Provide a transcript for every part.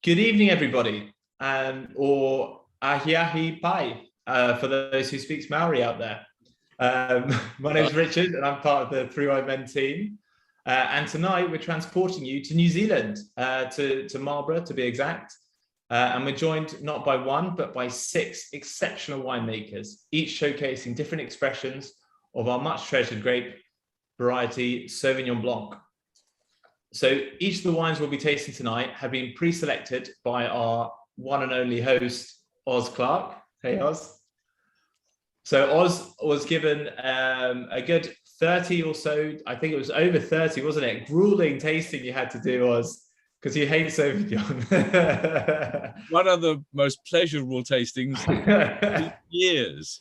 Good evening, everybody, or ahi ahi pai for those who speak Maori out there. My name is Richard, and I'm part of the Three Wine Men team. And tonight we're transporting you to New Zealand, to Marlborough, to be exact. And we're joined not by one, but by 6 exceptional winemakers, each showcasing different expressions of our much treasured grape variety, Sauvignon Blanc. So each of the wines we'll be tasting tonight have been pre-selected by our one and only host, Clarke. Hey, Oz. So Oz was given a good 30 or so, I think it was over 30, wasn't it? Grueling tasting you had to do, Oz, because you hate Sauvignon. One of the most pleasurable tastings in years.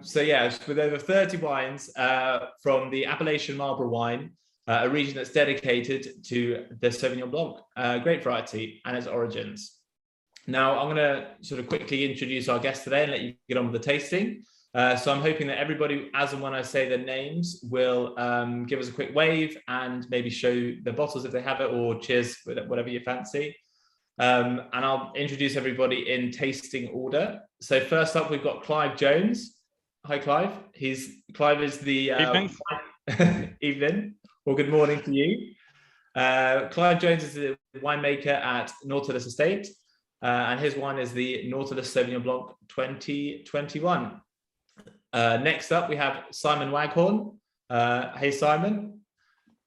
So yeah, with over 30 wines from the appellation Marlborough wine, a region that's dedicated to the Sauvignon Blanc grape variety and its origins. Now, I'm going to sort of quickly introduce our guests today and let you get on with the tasting. So I'm hoping that everybody, as and when I say their names, will give us a quick wave and maybe show the bottles if they have it, or cheers, whatever you fancy. And I'll introduce everybody in tasting order. So first up, we've got Clive Jones. Hi, Clive. Clive is the evening. Evening. Well, good morning to you. Clive Jones is the winemaker at Nautilus Estate, and his wine is the Nautilus Sauvignon Blanc 2021. Next up, we have Simon Waghorn. Hey, Simon.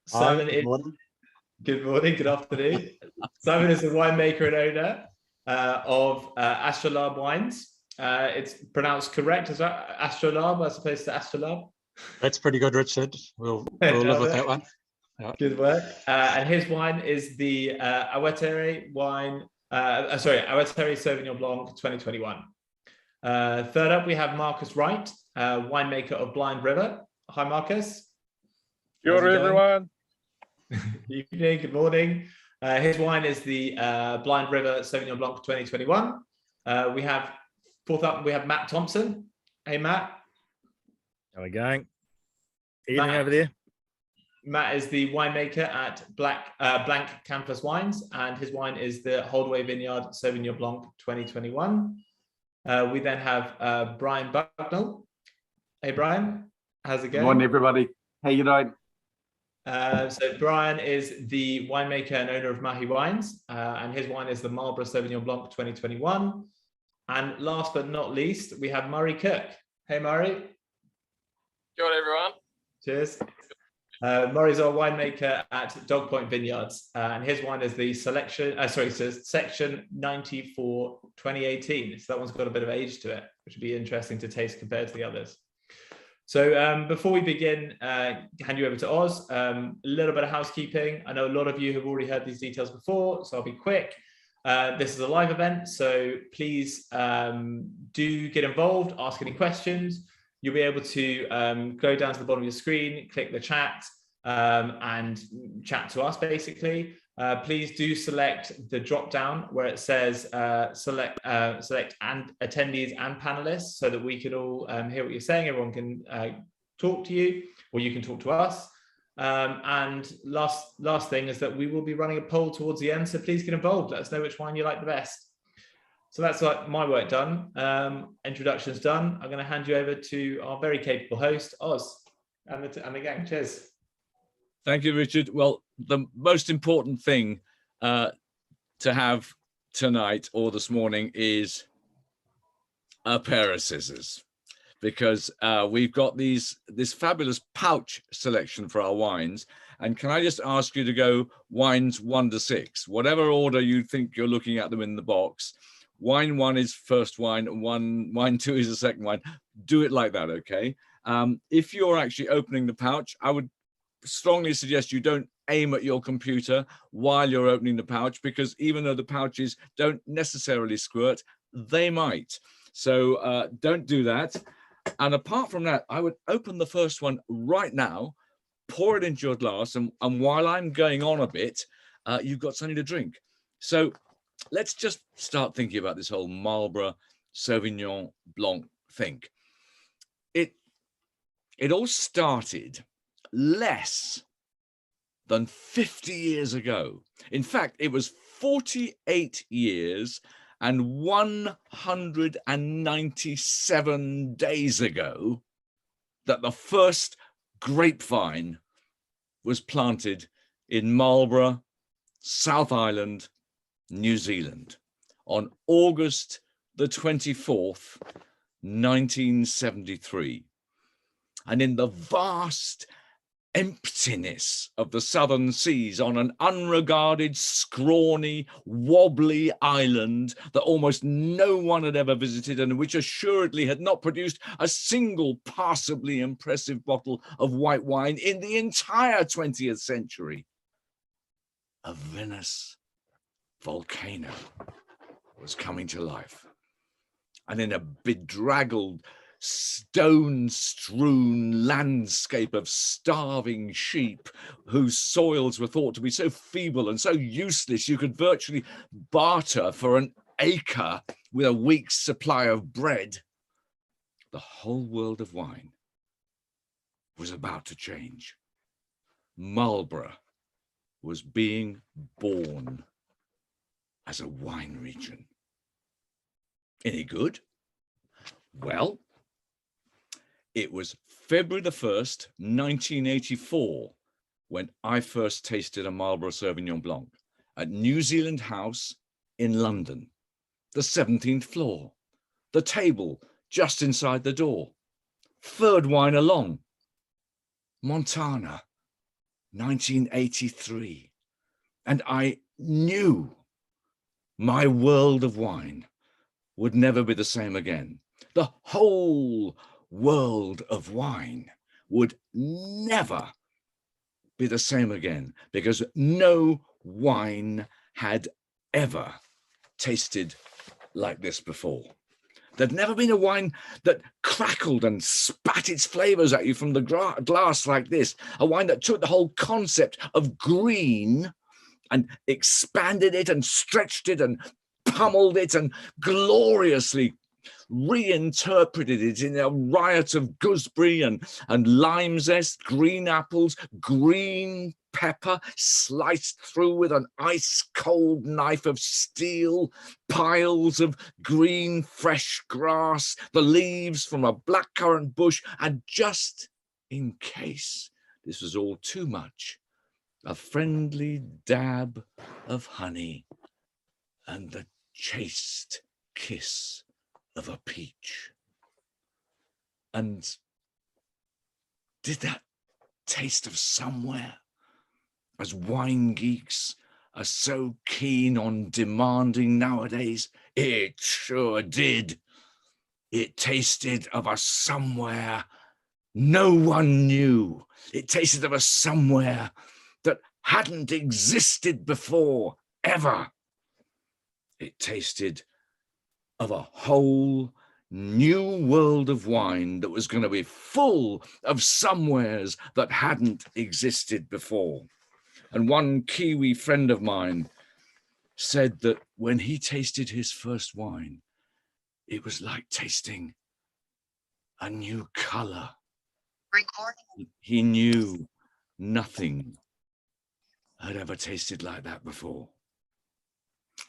Simon, Hi, good morning. Good morning, good afternoon. Simon is the winemaker and owner of Astrolabe wines. It's pronounced correct as Astrolabe as opposed to Astrolabe. That's pretty good, Richard. We'll live with that one. Yeah. Good work. And his wine is the Awatere wine. Awatere Sauvignon Blanc 2021. Third up, we have Marcus Wright, winemaker of Blind River. Hi, Marcus. Kia ora, everyone. Evening, good morning. His wine is the Blind River Sauvignon Blanc 2021. Fourth up, we have Matt Thompson. Hey, Matt. How are we going? Evening over there. Matt is the winemaker at Blank Campus Wines, and his wine is the Holdaway Vineyard Sauvignon Blanc 2021. We then have Brian Bucknell. Hey, Brian. How's it going? Good morning, everybody. How you doing? So Brian is the winemaker and owner of Mahi Wines, and his wine is the Marlborough Sauvignon Blanc 2021. And last but not least, we have Murray Cook. Hey, Murray. Kia ora, everyone. Cheers. Murray's our winemaker at Dog Point Vineyards, and his wine is the Section 94 2018. So that one's got a bit of age to it, which would be interesting to taste compared to the others. So before we begin, hand you over to Oz. A little bit of housekeeping. I know a lot of you have already heard these details before, so I'll be quick. This is a live event, so please do get involved, ask any questions. You'll be able to go down to the bottom of your screen, click the chat, and chat to us, basically. Please do select the drop-down where it says select and attendees and panelists, so that we can all hear what you're saying. Everyone can talk to you, or you can talk to us. And last thing is that we will be running a poll towards the end, so please get involved. Let us know which wine you like the best. So that's like my work done. Introduction's done. I'm going to hand you over to our very capable host, Oz, and the gang. Cheers. Thank you, Richard. Well, the most important thing to have tonight or this morning is a pair of scissors, because we've got this fabulous pouch selection for our wines. And can I just ask you to go wines 1 to 6, whatever order you think you're looking at them in the box. Wine 1 is first wine, wine 2 is the second wine. Do it like that, okay? If you're actually opening the pouch, I would strongly suggest you don't aim at your computer while you're opening the pouch, because even though the pouches don't necessarily squirt, they might. So don't do that. And apart from that, I would open the first one right now, pour it into your glass, and while I'm going on a bit, you've got something to drink. So let's just start thinking about this whole Marlborough Sauvignon Blanc thing. It all started less than 50 years ago. In fact, it was 48 years and 197 days ago that the first grapevine was planted in Marlborough, South Island, New Zealand, on August the 24th, 1973. And in the vast emptiness of the southern seas, on an unregarded, scrawny, wobbly island that almost no one had ever visited, and which assuredly had not produced a single passably impressive bottle of white wine in the entire 20th century, a vinous volcano was coming to life. And in a bedraggled, stone-strewn landscape of starving sheep whose soils were thought to be so feeble and so useless you could virtually barter for an acre with a week's supply of bread, the whole world of wine was about to change. Marlborough was being born as a wine region. Any good? Well, it was February the 1st, 1984, when I first tasted a Marlborough Sauvignon Blanc at New Zealand House in London, the 17th floor, the table just inside the door, third wine along, Montana, 1983. And I knew my world of wine would never be the same again. The whole world of wine would never be the same again, because no wine had ever tasted like this before. There'd never been a wine that crackled and spat its flavors at you from the glass like this, a wine that took the whole concept of green and expanded it and stretched it and pummeled it and gloriously reinterpreted it in a riot of gooseberry and lime zest, green apples, green pepper sliced through with an ice-cold knife of steel, piles of green fresh grass, the leaves from a blackcurrant bush, and just in case this was all too much, a friendly dab of honey and the chaste kiss of a peach. And did that taste of somewhere, as wine geeks are so keen on demanding nowadays? It sure did. It tasted of a somewhere no one knew. It tasted of a somewhere that hadn't existed before, ever. It tasted of a whole new world of wine that was going to be full of somewheres that hadn't existed before. And one Kiwi friend of mine said that when he tasted his first wine, it was like tasting a new color. He knew nothing had ever tasted like that before.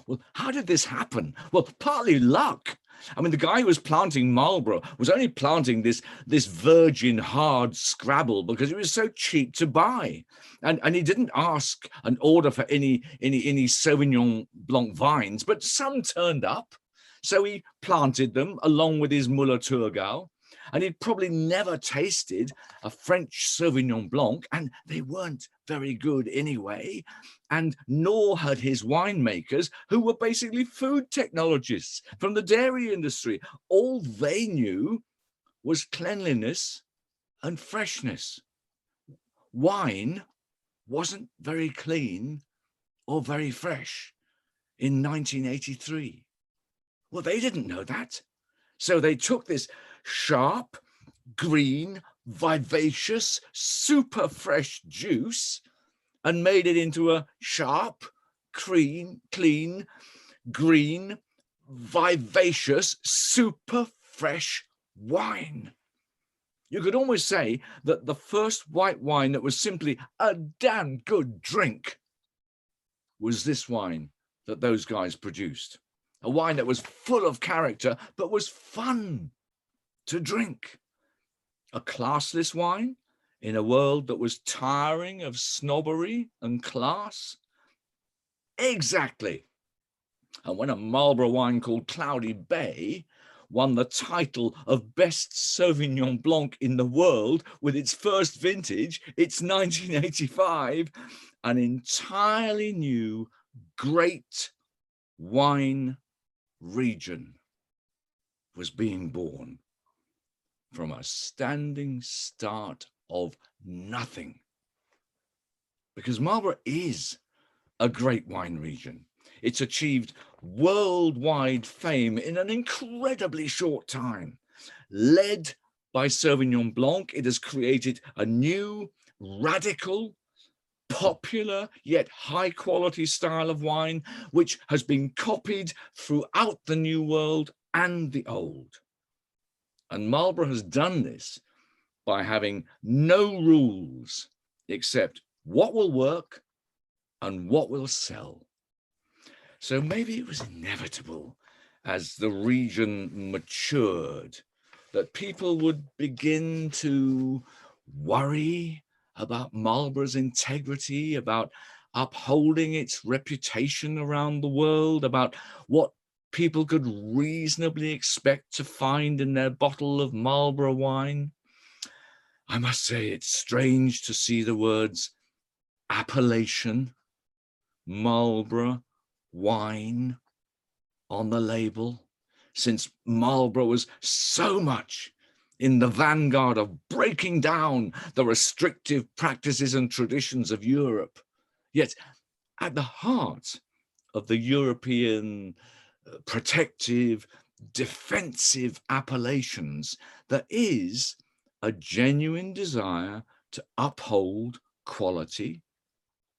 Well, how did this happen? Well, partly luck. I mean, the guy who was planting Marlborough was only planting this virgin hard Scrabble because it was so cheap to buy. And he didn't ask an order for any Sauvignon Blanc vines, but some turned up. So he planted them along with his Muller Thurgau. And he'd probably never tasted a French Sauvignon Blanc, and they weren't very good anyway. And nor had his winemakers, who were basically food technologists from the dairy industry. All they knew was cleanliness and freshness. Wine wasn't very clean or very fresh in 1983. Well, they didn't know that. So they took this sharp, green, vivacious, super fresh juice and made it into a sharp, clean, green, vivacious, super fresh wine. You could almost say that the first white wine that was simply a damn good drink was this wine that those guys produced. A wine that was full of character, but was fun to drink. A classless wine in a world that was tiring of snobbery and class. Exactly. And when a Marlborough wine called Cloudy Bay won the title of best Sauvignon Blanc in the world with its first vintage, it's 1985, an entirely new great wine region was being born from a standing start of nothing. Because Marlborough is a great wine region. It's achieved worldwide fame in an incredibly short time. Led by Sauvignon Blanc, it has created a new, radical, popular, yet high-quality style of wine, which has been copied throughout the New World and the Old. And Marlborough has done this by having no rules except what will work and what will sell. So maybe it was inevitable as the region matured that people would begin to worry about Marlborough's integrity, about upholding its reputation around the world, about what people could reasonably expect to find in their bottle of Marlborough wine. I must say it's strange to see the words appellation, Marlborough, wine on the label, since Marlborough was so much in the vanguard of breaking down the restrictive practices and traditions of Europe. Yet at the heart of the European protective, defensive appellations, there is a genuine desire to uphold quality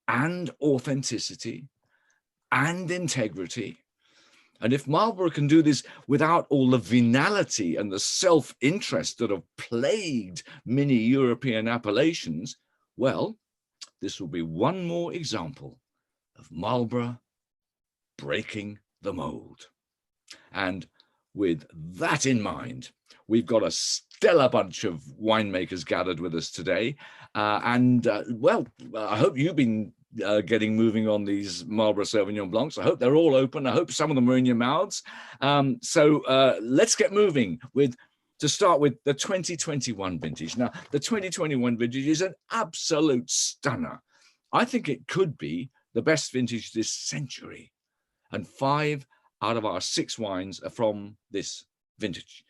and authenticity and integrity. And if Marlborough can do this without all the venality and the self-interest that have plagued many European appellations, well, this will be one more example of Marlborough breaking the mold. And with that in mind, we've got a stellar bunch of winemakers gathered with us today. Well, I hope you've been getting moving on these Marlborough Sauvignon Blancs. I hope they're all open. I hope some of them are in your mouths. So let's get moving to start with the 2021 vintage. Now, the 2021 vintage is an absolute stunner. I think it could be the best vintage this century. And 5 out of our 6 wines are from this vintage,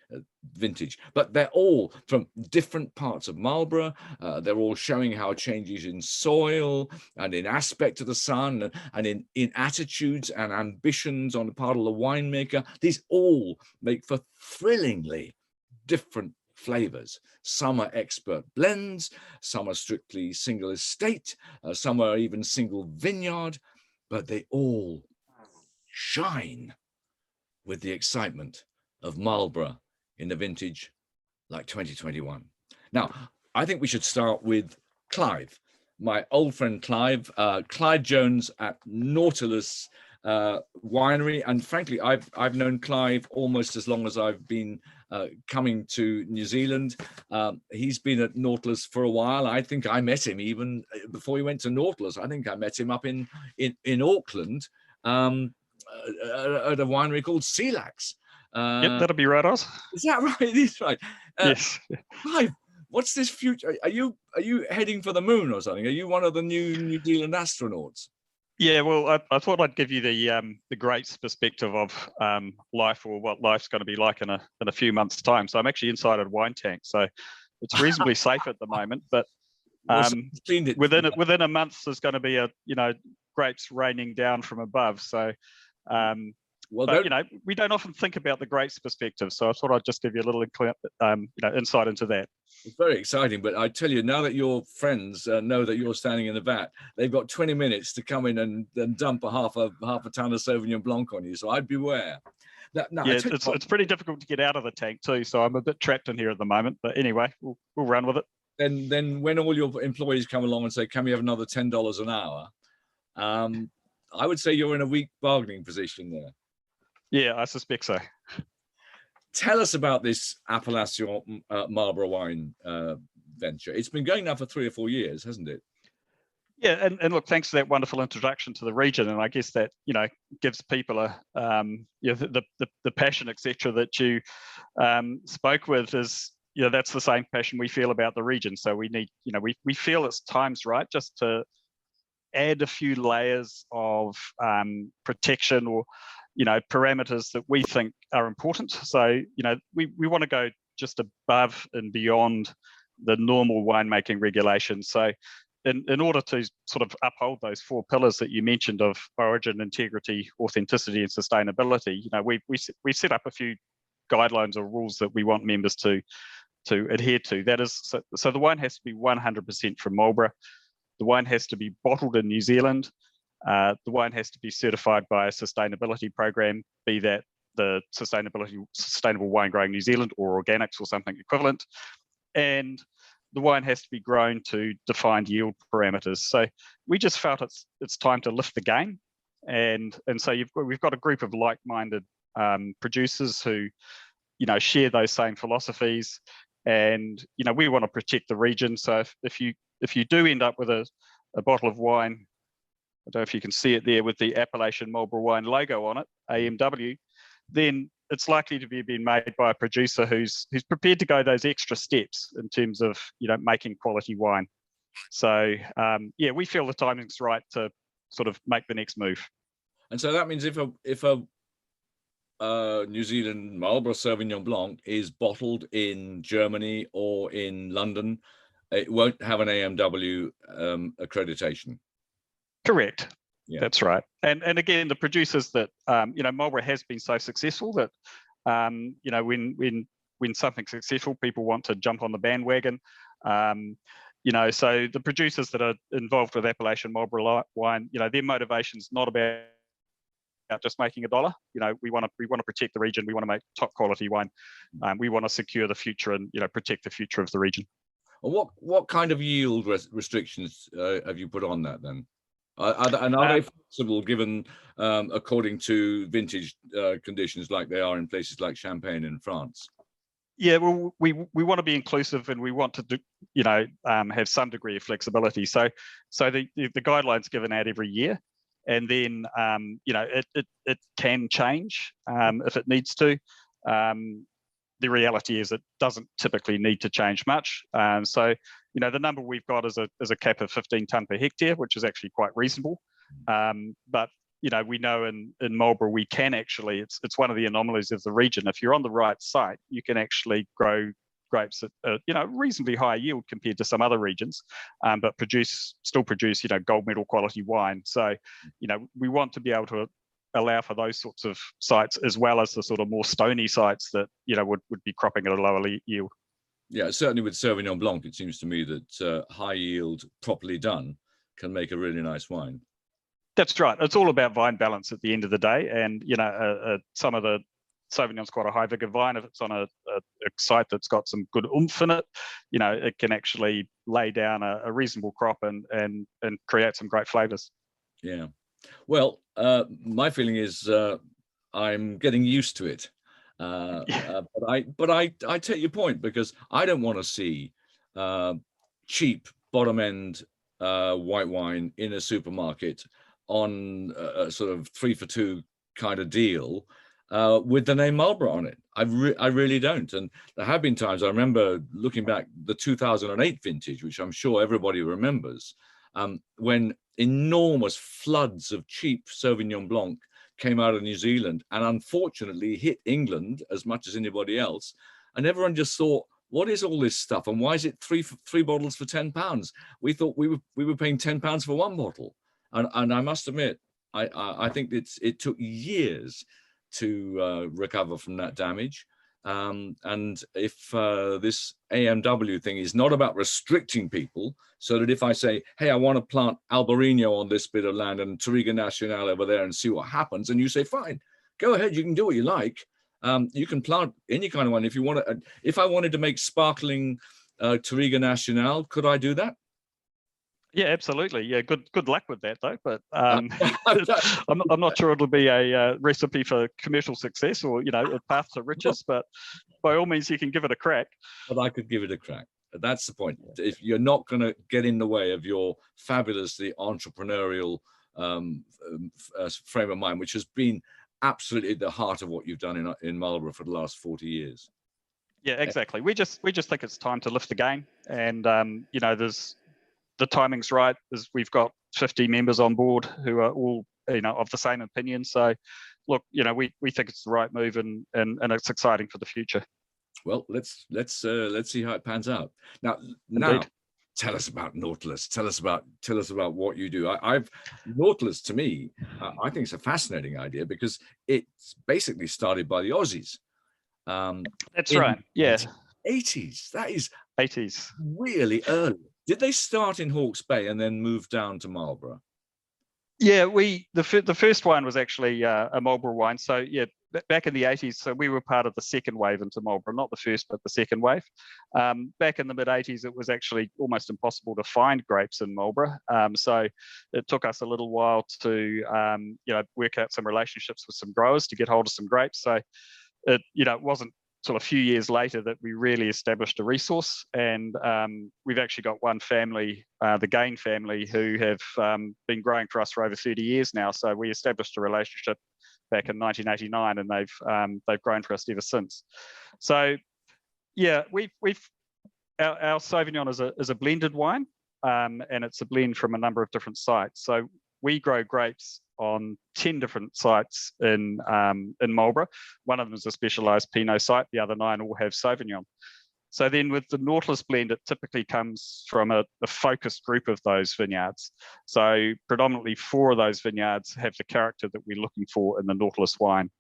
but they're all from different parts of Marlborough. They're all showing how changes in soil and in aspect of the sun and in attitudes and ambitions on the part of the winemaker. These all make for thrillingly different flavors. Some are expert blends, some are strictly single estate, some are even single vineyard, but they all shine with the excitement of Marlborough in a vintage like 2021. Now, I think we should start with Clive, my old friend Clive, Clyde Jones at Nautilus Winery. And frankly, I've known Clive almost as long as I've been coming to New Zealand. He's been at Nautilus for a while. I think I met him even before he went to Nautilus. I think I met him up in Auckland at a winery called Sealax. Yep, that'll be right, Oz. Is that right? It is right. Yes. Clive, what's this future? Are you heading for the moon or something? Are you one of the New Zealand astronauts? Yeah, well, I thought I'd give you the great perspective of life, or what life's going to be like in a few months' time. So I'm actually inside a wine tank, so it's reasonably safe at the moment. But within a month, there's going to be grapes raining down from above. So. We don't often think about the grapes perspective, so I thought I'd just give you a little insight into that. It's very exciting, but I tell you, now that your friends know that you're standing in the vat, they've got 20 minutes to come in and dump a half a ton of Sauvignon Blanc on you, so I'd beware. It's pretty difficult to get out of the tank too, so I'm a bit trapped in here at the moment, but anyway, we'll run with it. Then when all your employees come along and say, can we have another $10 an hour? I would say you're in a weak bargaining position there. Yeah, I suspect so. Tell us about this appellation Marlborough wine venture. It's been going now for 3 or 4 years, hasn't it? Yeah, and look, thanks for that wonderful introduction to the region, and I guess that gives people a the passion, etc., that you spoke with is that's the same passion we feel about the region. So we need we feel it's time's right just to add a few layers of protection or parameters that we think are important. So we want to go just above and beyond the normal winemaking regulations. So in order to sort of uphold those 4 pillars that you mentioned of origin, integrity, authenticity, and sustainability, we set up a few guidelines or rules that we want members to adhere to. That is, so the wine has to be 100% from Marlborough. The wine has to be bottled in New Zealand. The wine has to be certified by a sustainability program, be that the Sustainable Wine Growing New Zealand or organics or something equivalent. And the wine has to be grown to defined yield parameters. So we just felt it's time to lift the game. And so we've got a group of like-minded producers who, share those same philosophies. And, we want to protect the region. So if you do end up with a bottle of wine, I don't know if you can see it there with the appellation Marlborough wine logo on it, AMW, then it's likely to be being made by a producer who's prepared to go those extra steps in terms of making quality wine. So we feel the timing's right to sort of make the next move. And so that means if a New Zealand Marlborough Sauvignon Blanc is bottled in Germany or in London, it won't have an AMW accreditation. Correct. Yeah. That's right. And again, the producers that Marlborough has been so successful that when something's successful, people want to jump on the bandwagon. So the producers that are involved with appellation Marlborough wine, their motivation's not about just making $1. We want to protect the region. We want to make top quality wine. We want to secure the future and protect the future of the region. Well, what kind of yield restrictions have you put on that then? Are they flexible given according to vintage conditions like they are in places like Champagne in France? Yeah, well, we want to be inclusive and we want to do, have some degree of flexibility. So the guidelines given out every year, and then it can change if it needs to. The reality is it doesn't typically need to change much. So the number we've got is a cap of 15 tonne per hectare, which is actually quite reasonable. But we know in Marlborough we can actually, it's one of the anomalies of the region. If you're on the right site, you can actually grow grapes at a reasonably high yield compared to some other regions, but still produce gold medal quality wine. So we want to be able to allow for those sorts of sites as well as the sort of more stony sites that would be cropping at a lower yield. Yeah, certainly with Sauvignon Blanc, it seems to me that high yield, properly done, can make a really nice wine. That's right. It's all about vine balance at the end of the day. And, some of the Sauvignon's quite a high vigor vine. If it's on a site that's got some good oomph in it, it can actually lay down a reasonable crop and create some great flavours. Yeah. Well, my feeling is I'm getting used to it. But I take your point, because I don't want to see cheap bottom end white wine in a supermarket on a sort of 3 for 2 kind of deal with the name Marlborough on it. I really don't. And there have been times, I remember looking back, the 2008 vintage, which I'm sure everybody remembers, when enormous floods of cheap Sauvignon Blanc came out of New Zealand and unfortunately hit England as much as anybody else. And everyone just thought, what is all this stuff? And why is it three bottles for £10? We thought we were paying £10 for 1 bottle. And I must admit, I think it took years to recover from that damage. And if this AMW thing is not about restricting people, so that if I say, hey, I want to plant Albarino on this bit of land and Touriga Nacional over there and see what happens, and you say, fine, go ahead, you can do what you like. You can plant any kind of one. If you want to, if I wanted to make sparkling Touriga Nacional, could I do that? Yeah, absolutely. Yeah, good luck with that though. But I'm not sure it'll be a recipe for commercial success or a path to riches. But by all means, you can give it a crack. But I could give it a crack. That's the point. If you're not going to get in the way of your fabulously entrepreneurial frame of mind, which has been absolutely at the heart of what you've done in Marlborough for the last 40 years. Yeah, exactly. We just think it's time to lift the game, and there's the timing's right. We've got 50 members on board who are all of the same opinion. So, look, we think it's the right move, and it's exciting for the future. Well, let's see how it pans out. Now, tell us about Nautilus. Tell us about what you do. Nautilus, to me, I think it's a fascinating idea because it's basically started by the Aussies. That's right. Yeah. 80s. That is 80s. Really early. Did they start in Hawke's Bay and then move down to Marlborough? Yeah, the first wine was actually a Marlborough wine. So yeah, back in the 80s, so we were part of the second wave into Marlborough, not the first, but the second wave. Back in the mid 80s, it was actually almost impossible to find grapes in Marlborough. So it took us a little while to work out some relationships with some growers to get hold of some grapes. So it wasn't until a few years later that we really established a resource, and we've actually got one family, the Gain family, who have been growing for us for over 30 years now. So we established a relationship back in 1989, and they've grown for us ever since. So yeah, our Sauvignon is a blended wine, and it's a blend from a number of different sites. So we grow grapes on 10 different sites in Marlborough. One of them is a specialised Pinot site. The other 9 all have Sauvignon. So then with the Nautilus blend, it typically comes from a focused group of those vineyards. So predominantly 4 of those vineyards have the character that we're looking for in the Nautilus wine.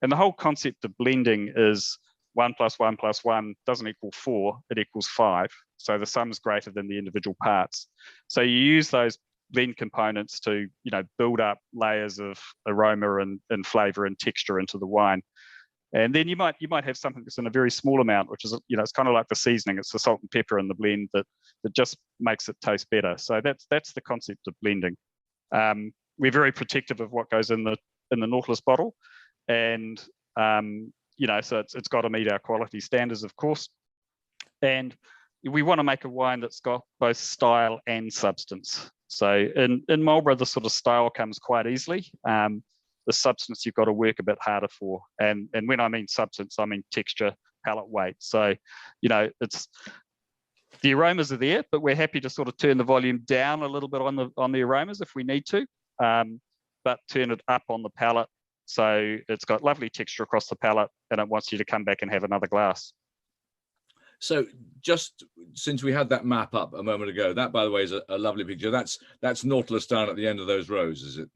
And the whole concept of blending is 1 + 1 + 1 doesn't equal 4, it equals 5. So the sum's greater than the individual parts. So you use those blend components to build up layers of aroma and flavor and texture into the wine, and then you might have something that's in a very small amount, which is it's kind of like the seasoning. It's the salt and pepper in the blend that just makes it taste better. So that's the concept of blending. We're very protective of what goes in the Nautilus bottle, and so it's got to meet our quality standards, of course, and we want to make a wine that's got both style and substance. So in Marlborough, the sort of style comes quite easily. The substance you've got to work a bit harder for. And when I mean substance, I mean texture, palate, weight. So, it's the aromas are there, but we're happy to sort of turn the volume down a little bit on the aromas if we need to, but turn it up on the palate. So it's got lovely texture across the palate, and it wants you to come back and have another glass. So just since we had that map up a moment ago, that, by the way, is a lovely picture. That's Nautilus down at the end of those rows, is it?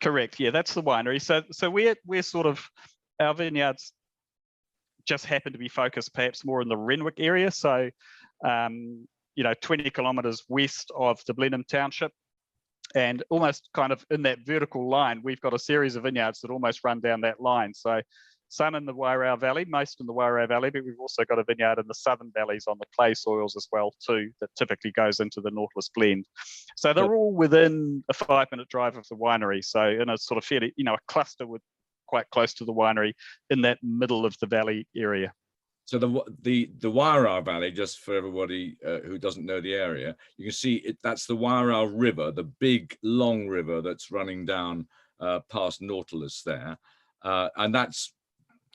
Correct. Yeah, that's the winery. So we're sort of, our vineyards just happen to be focused perhaps more in the Renwick area. So, 20 kilometres west of the Blenheim township, and almost kind of in that vertical line, we've got a series of vineyards that almost run down that line. So some in the Wairau Valley, most in the Wairau Valley, but we've also got a vineyard in the southern valleys on the clay soils as well too, that typically goes into the Nautilus blend. So they're all within a 5-minute drive of the winery. So in a sort of fairly, a cluster with quite close to the winery in that middle of the valley area. So the Wairau Valley, just for everybody who doesn't know the area, you can see it. That's the Wairau River, the big long river that's running down past Nautilus there, and that's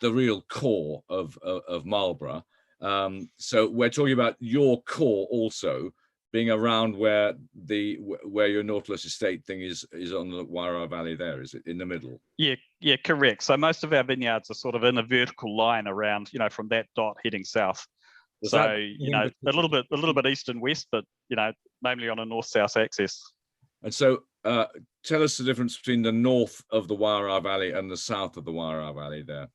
the real core of Marlborough. So we're talking about your core also being around where your Nautilus estate thing is on the Wairau Valley there, is it in the middle? Yeah, correct. So most of our vineyards are sort of in a vertical line around, from that dot heading south. So, a little bit east and west, but, mainly on a north-south axis. And so tell us the difference between the north of the Wairau Valley and the south of the Wairau Valley there.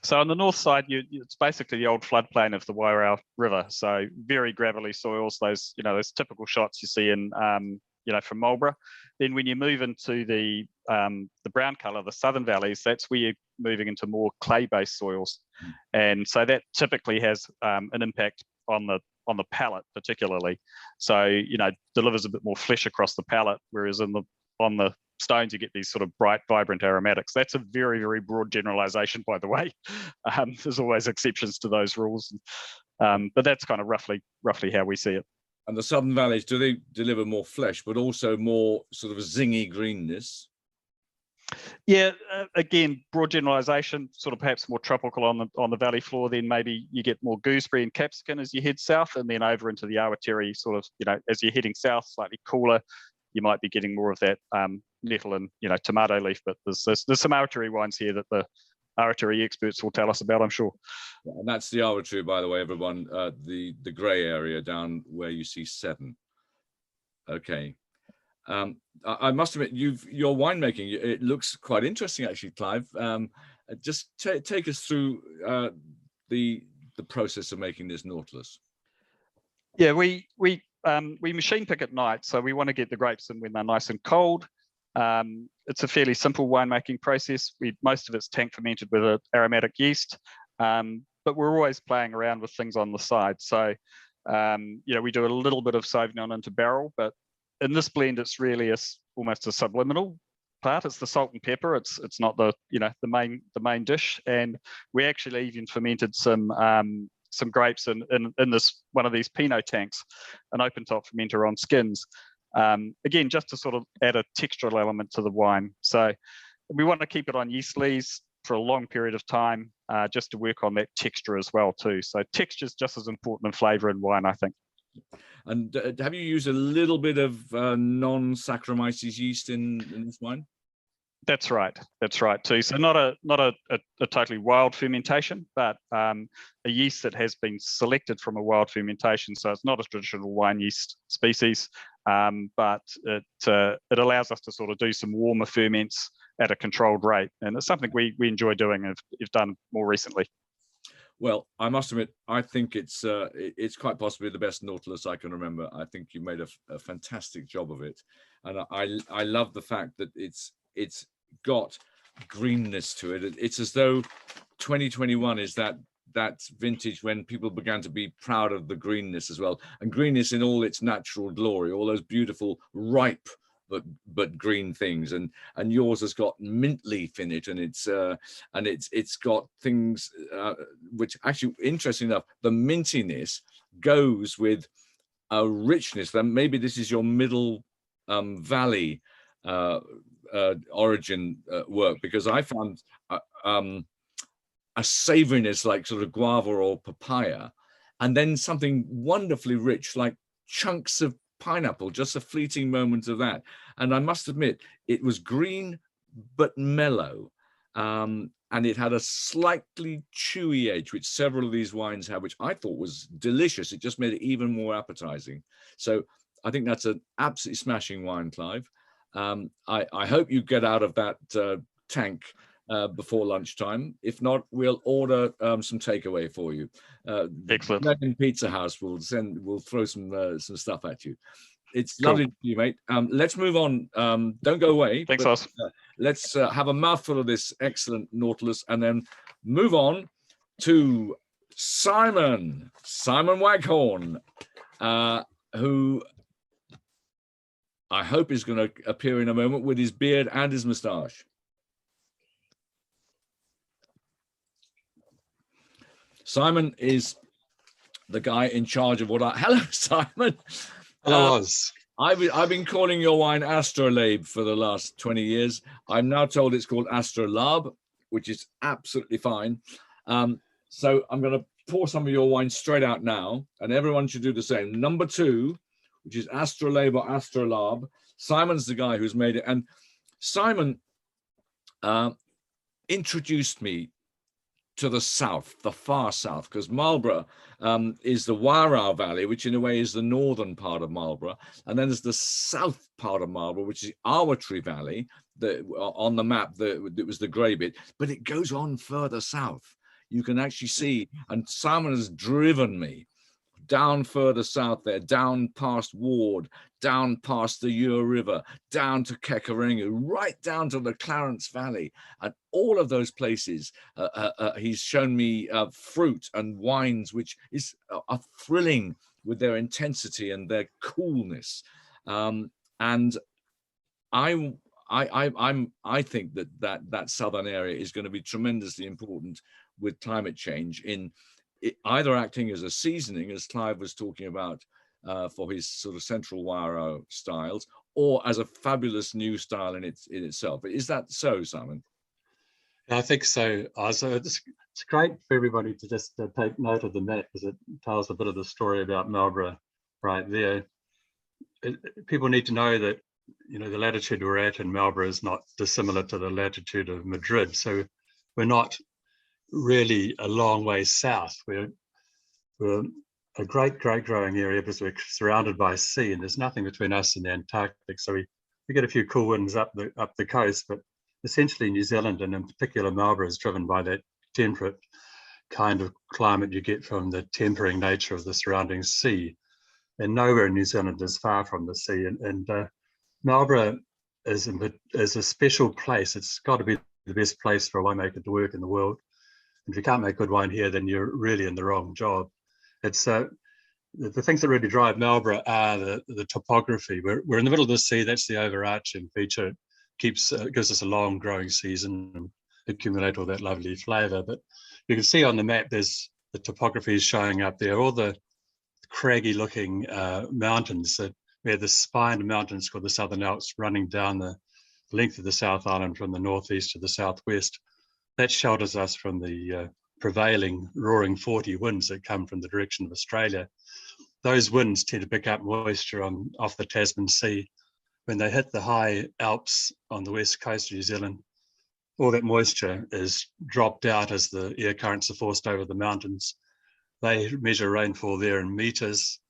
So on the north side, it's basically the old floodplain of the Wairau River. So very gravelly soils, those typical shots you see in, from Marlborough. Then when you move into the brown colour, the southern valleys, that's where you're moving into more clay-based soils. And so that typically has an impact on the palate particularly. So, you know, delivers a bit more flesh across the palate, whereas on the stones you get these sort of bright, vibrant aromatics. That's a very, very broad generalization, by the way. There's always exceptions to those rules, but that's kind of roughly how we see it. And the southern valleys, do they deliver more flesh, but also more sort of zingy greenness? Yeah, again, broad generalization, sort of perhaps more tropical on the valley floor. Then maybe you get more gooseberry and capsicum as you head south, and then over into the Awatere, sort of, you know, as you're heading south, slightly cooler, you might be getting more of that nettle and, you know, tomato leaf. But there's some Awatere wines here that the Awatere experts will tell us about, I'm sure. And that's the Awatere, by the way, everyone. The grey area down where you see 7. Okay. I must admit, your winemaking, it looks quite interesting, actually, Clive. Just take us through the process of making this Nautilus. Yeah, we machine pick at night, so we want to get the grapes in when they're nice and cold. It's a fairly simple winemaking process. Most of it's tank fermented with an aromatic yeast, but we're always playing around with things on the side. So, you know, we do a little bit of Sauvignon into barrel, but in this blend, it's really almost a subliminal part. It's the salt and pepper. It's not the the main dish. And we actually even fermented some grapes in this one of these Pinot tanks, an open top fermenter on skins. Again, just to sort of add a textural element to the wine. So we want to keep it on yeast lees for a long period of time, just to work on that texture as well too. So texture is just as important in flavour in wine, I think. And have you used a little bit of non-Saccharomyces yeast in this wine? That's right too. So not a totally wild fermentation, but a yeast that has been selected from a wild fermentation. So it's not a traditional wine yeast species, but it allows us to sort of do some warmer ferments at a controlled rate, and it's something we enjoy doing and have done more recently. Well, I must admit, I think it's quite possibly the best Nautilus I can remember. I think you made a fantastic job of it, and I love the fact that it's got greenness to it. It's as though 2021 is that vintage when people began to be proud of the greenness as well, and greenness in all its natural glory, all those beautiful ripe but green things, and yours has got mint leaf in it, and it's got things which actually, interesting enough, the mintiness goes with a richness. Then maybe this is your middle valley origin work, because I found a savoriness like sort of guava or papaya, and then something wonderfully rich like chunks of pineapple, just a fleeting moment of that. And I must admit, it was green but mellow, and it had a slightly chewy edge, which several of these wines have, which I thought was delicious. It just made it even more appetizing. So I think that's an absolutely smashing wine, Clive. I hope you get out of that tank before lunchtime. If not, we'll order some takeaway for you. Excellent. American Pizza House will throw some stuff at you. It's lovely to see you, mate. Let's move on. Don't go away. Thanks, Os. Let's have a mouthful of this excellent Nautilus, and then move on to Simon Waghorn, who I hope is going to appear in a moment with his beard and his moustache. Simon is the guy in charge of hello, Simon. Hello, Oz. I've been calling your wine Astrolabe for the last 20 years. I'm now told it's called Astrolabe, which is absolutely fine. So I'm going to pour some of your wine straight out now, and everyone should do the same. Number 2, which is Astrolabe or Astrolabe. Simon's the guy who's made it. And Simon introduced me to the south, the far south, because Marlborough is the Wairau Valley, which in a way is the northern part of Marlborough. And then there's the south part of Marlborough, which is the Awatere Valley. On the map, it was the grey bit, but it goes on further south. You can actually see, and Simon has driven me down further south there, down past Ward, down past the Ure River, down to Kekarengu, right down to the Clarence Valley. And all of those places, he's shown me fruit and wines, which is a thrilling with their intensity and their coolness. And I think that southern area is going to be tremendously important with climate change in either acting as a seasoning, as Clive was talking about for his sort of central Waro styles, or as a fabulous new style in itself. Is that so, Simon? I think so. It's great for everybody to just take note of the map, because it tells a bit of the story about Marlborough right there. People need to know that, you know, the latitude we're at in Marlborough is not dissimilar to the latitude of Madrid. So we're not really a long way south. We're a great growing area because we're surrounded by sea, and there's nothing between us and the Antarctic. So we get a few cool winds up the coast, but essentially New Zealand, and in particular Marlborough, is driven by that temperate kind of climate you get from the tempering nature of the surrounding sea. And nowhere in New Zealand is far from the sea. And Marlborough is a special place. It's got to be the best place for a winemaker to work in the world. And if you can't make good wine here, then you're really in the wrong job. It's the things that really drive Marlborough are the topography. We're in the middle of the sea. That's the overarching feature. It gives us a long growing season and accumulate all that lovely flavour. But you can see on the map, there's the topography is showing up there. All the craggy looking mountains. We have the spine of mountains called the Southern Alps running down the length of the South Island from the northeast to the southwest. That shelters us from the prevailing roaring 40 winds that come from the direction of Australia. Those winds tend to pick up moisture off the Tasman Sea. When they hit the high Alps on the west coast of New Zealand, all that moisture is dropped out as the air currents are forced over the mountains. They measure rainfall there in meters.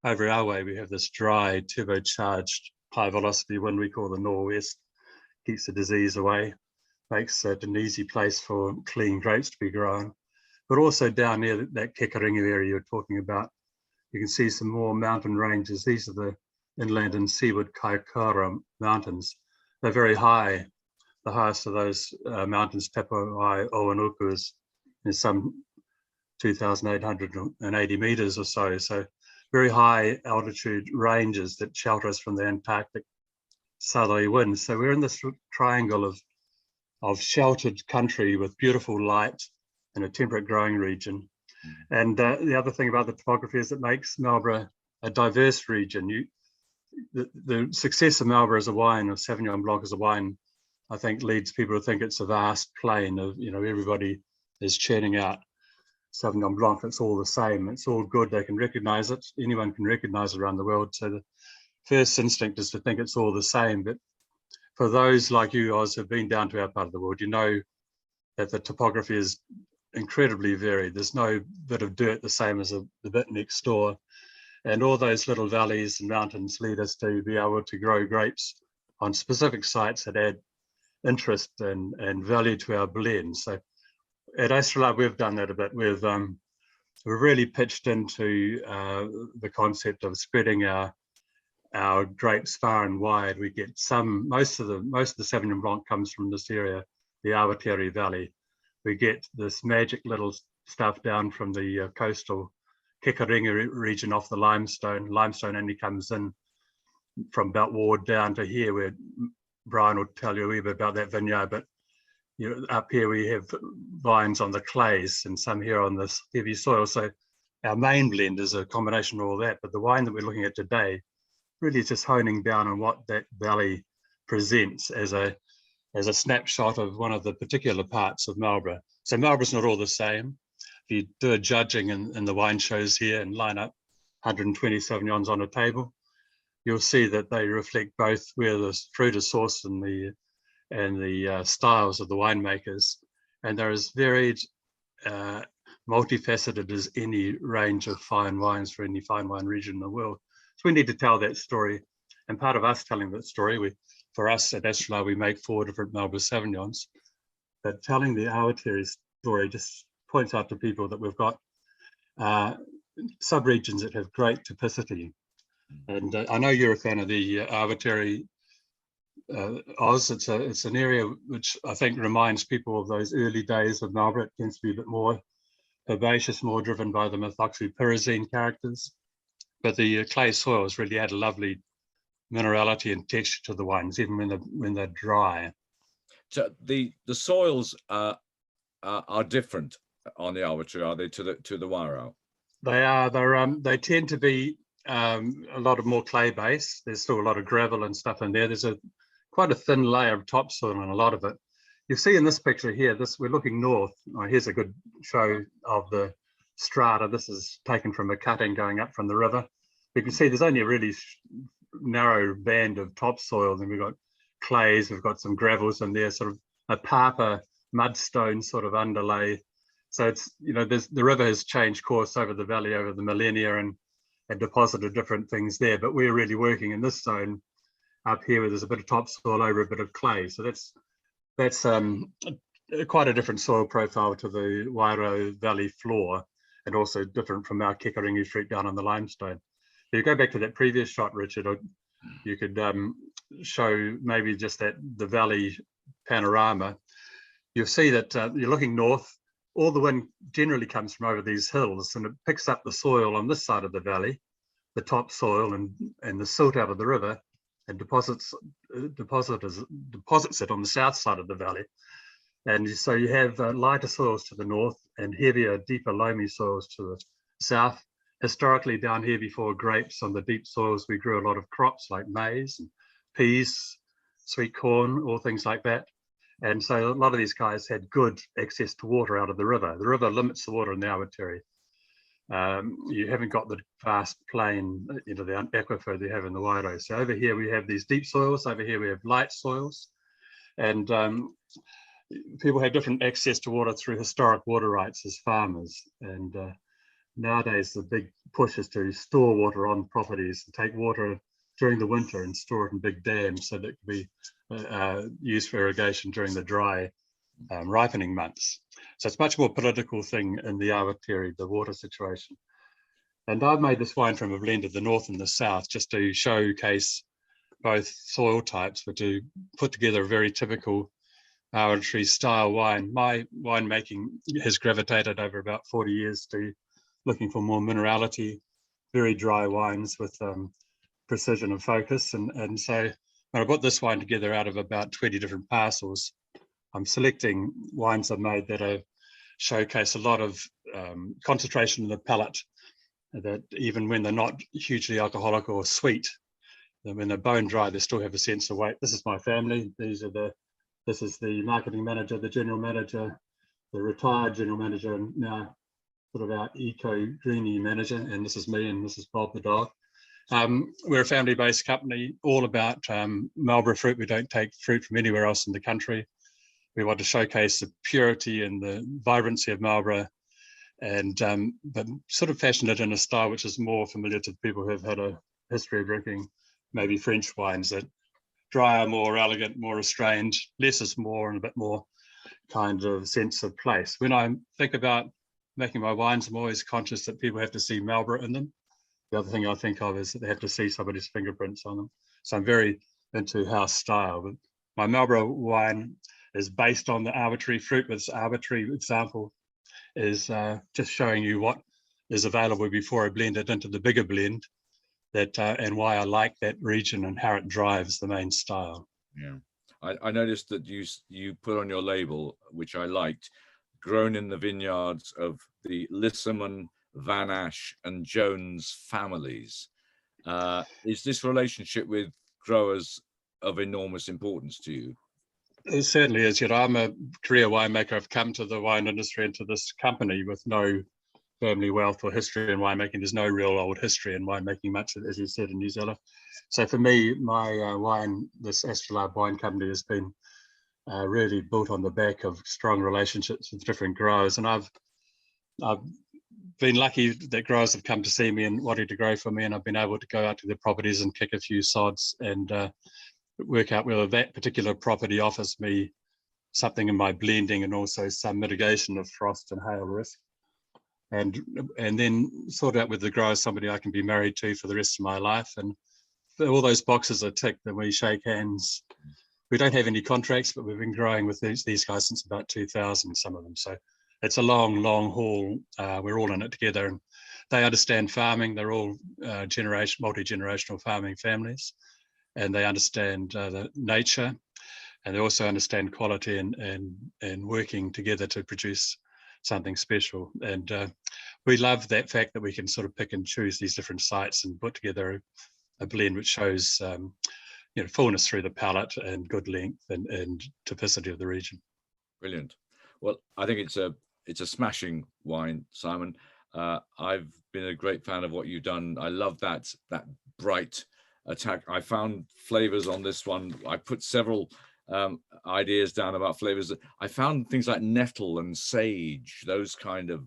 Over our way, we have this dry, turbocharged, high velocity wind we call the nor'west. Keeps the disease away, makes it an easy place for clean grapes to be grown. But also down near that Kekaringa area you're talking about, you can see some more mountain ranges. These are the inland and seaward Kaikoura mountains. They're very high. The highest of those mountains, Tapuai Owanuku, is some 2,880 meters or so. So very high altitude ranges that shelter us from the Antarctic southerly winds. So we're in this triangle of sheltered country with beautiful light in a temperate growing region. And the other thing about the topography is it makes Marlborough a diverse region. The success of Marlborough as a wine, or Sauvignon Blanc as a wine, I think leads people to think it's a vast plain of, you know, everybody is churning out Sauvignon Blanc. It's all the same. It's all good. They can recognize it. Anyone can recognize it around the world. So the first instinct is to think it's all the same. But for those like you, Oz, who've been down to our part of the world, you know that the topography is incredibly varied. There's no bit of dirt the same as the bit next door. And all those little valleys and mountains lead us to be able to grow grapes on specific sites that add interest and value to our blend. So at Astrolabe, we've done that a bit. We've really pitched into the concept of spreading our grapes far and wide. We get most of the Sauvignon Blanc comes from this area, the Awatere Valley. We get this magic little stuff down from the coastal Kekaringa region off the limestone. Limestone only comes in from Belt Ward down to here, where Brian will tell you a wee bit about that vineyard. But you know, up here we have vines on the clays and some here on this heavy soil. So our main blend is a combination of all that. But the wine that we're looking at today really is just honing down on what that valley presents as a snapshot of one of the particular parts of Marlborough. So Marlborough's not all the same. If you do a judging in the wine shows here and line up 120 Sauvignons on a table, you'll see that they reflect both where the fruit is sourced and the styles of the winemakers. And they're as varied, multifaceted as any range of fine wines for any fine wine region in the world. So we need to tell that story. And part of us telling that story, for us at Astrolabe, we make 4 different Marlborough Sauvignons. But telling the Awatere story just points out to people that we've got sub-regions that have great typicity. And I know you're a fan of the Awatere, Oz. It's an area which I think reminds people of those early days of Marlborough. It tends to be a bit more herbaceous, more driven by the methoxypyrazine characters. but the clay soils really add a lovely minerality and texture to the wines, even when they're dry. So the soils are different on the Awatere, are they, to the Wairoa? They are. They tend to be a lot of more clay base. There's still a lot of gravel and stuff in there. There's quite a thin layer of topsoil in a lot of it. You see in this picture here, we're looking north. Oh, here's a good show of the strata. This is taken from a cutting going up from the river. You can see there's only a really narrow band of topsoil, and we've got clays, we've got some gravels in there, sort of a papa mudstone sort of underlay. So it's, the river has changed course over the valley over the millennia and deposited different things there, but we're really working in this zone up here where there's a bit of topsoil over a bit of clay. So that's quite a different soil profile to the Wairoa Valley floor, and also different from our Kekaringi Street down on the limestone. If you go back to that previous shot, Richard, you could show maybe just the valley panorama. You'll see that you're looking north. All the wind generally comes from over these hills, and it picks up the soil on this side of the valley, the topsoil and the silt out of the river, and deposits it on the south side of the valley. And so you have lighter soils to the north and heavier, deeper, loamy soils to the south. Historically, down here before grapes, on the deep soils, we grew a lot of crops like maize and peas, sweet corn, all things like that. And so a lot of these guys had good access to water out of the river. The river limits the water in the Awatere. You haven't got the vast plain, the aquifer they have in the Wairoa. So over here we have these deep soils, over here we have light soils, and people have different access to water through historic water rights as farmers. And nowadays the big push is to store water on properties, and take water during the winter and store it in big dams so that it can be used for irrigation during the dry ripening months. So it's much more political thing in the Awatere, the water situation. And I've made this wine from a blend of the north and the south just to showcase both soil types, but to put together a very typical Awatere style wine. My winemaking has gravitated over about 40 years to looking for more minerality, very dry wines with precision and focus. And so when I put this wine together out of about 20 different parcels, I'm selecting wines I've made that showcase a lot of concentration in the palate, that even when they're not hugely alcoholic or sweet, when they're bone dry, they still have a sense of weight. This is my family. This is the marketing manager, the general manager, the retired general manager, and now sort of our eco-greenie manager. And this is me, and this is Bob the dog. We're a family-based company, all about Marlborough fruit. We don't take fruit from anywhere else in the country. We want to showcase the purity and the vibrancy of Marlborough, and but sort of fashion it in a style which is more familiar to people who have had a history of drinking maybe French wines, that drier, more elegant, more restrained, less is more, and a bit more kind of sense of place. When I think about making my wines, I'm always conscious that people have to see Marlborough in them. The other thing I think of is that they have to see somebody's fingerprints on them. So I'm very into house style. But my Marlborough wine is based on the Awatere fruit. This Awatere example is just showing you what is available before I blend it into the bigger blend, and why I like that region and how it drives the main style. Yeah, I noticed that you put on your label, which I liked, grown in the vineyards of the Lissamon, Van Ash and Jones families. Is this relationship with growers of enormous importance to you? It certainly is. I'm a career winemaker. I've come to the wine industry and to this company with no family wealth or history in winemaking. There's no real old history in winemaking, much as you said, in New Zealand. So for me, my this Astrolabe wine company has been really built on the back of strong relationships with different growers. And I've been lucky that growers have come to see me and wanted to grow for me, and I've been able to go out to their properties and kick a few sods and work out whether that particular property offers me something in my blending and also some mitigation of frost and hail risk, and then sort out with the grower somebody I can be married to for the rest of my life. And all those boxes are ticked, and we shake hands. We don't have any contracts, but we've been growing with these guys since about 2000, some of them. So it's a long, long haul. We're all in it together. And they understand farming. They're all multi-generational farming families, and they understand the nature, and they also understand quality and working together to produce something special. And we love that fact that we can sort of pick and choose these different sites and put together a blend which shows fullness through the palate and good length and typicity of the region. Brilliant. Well, I think it's a smashing wine, Simon. I've been a great fan of what you've done. I love that bright attack. I found flavors on this one. I put several ideas down about flavors. I found things like nettle and sage, those kind of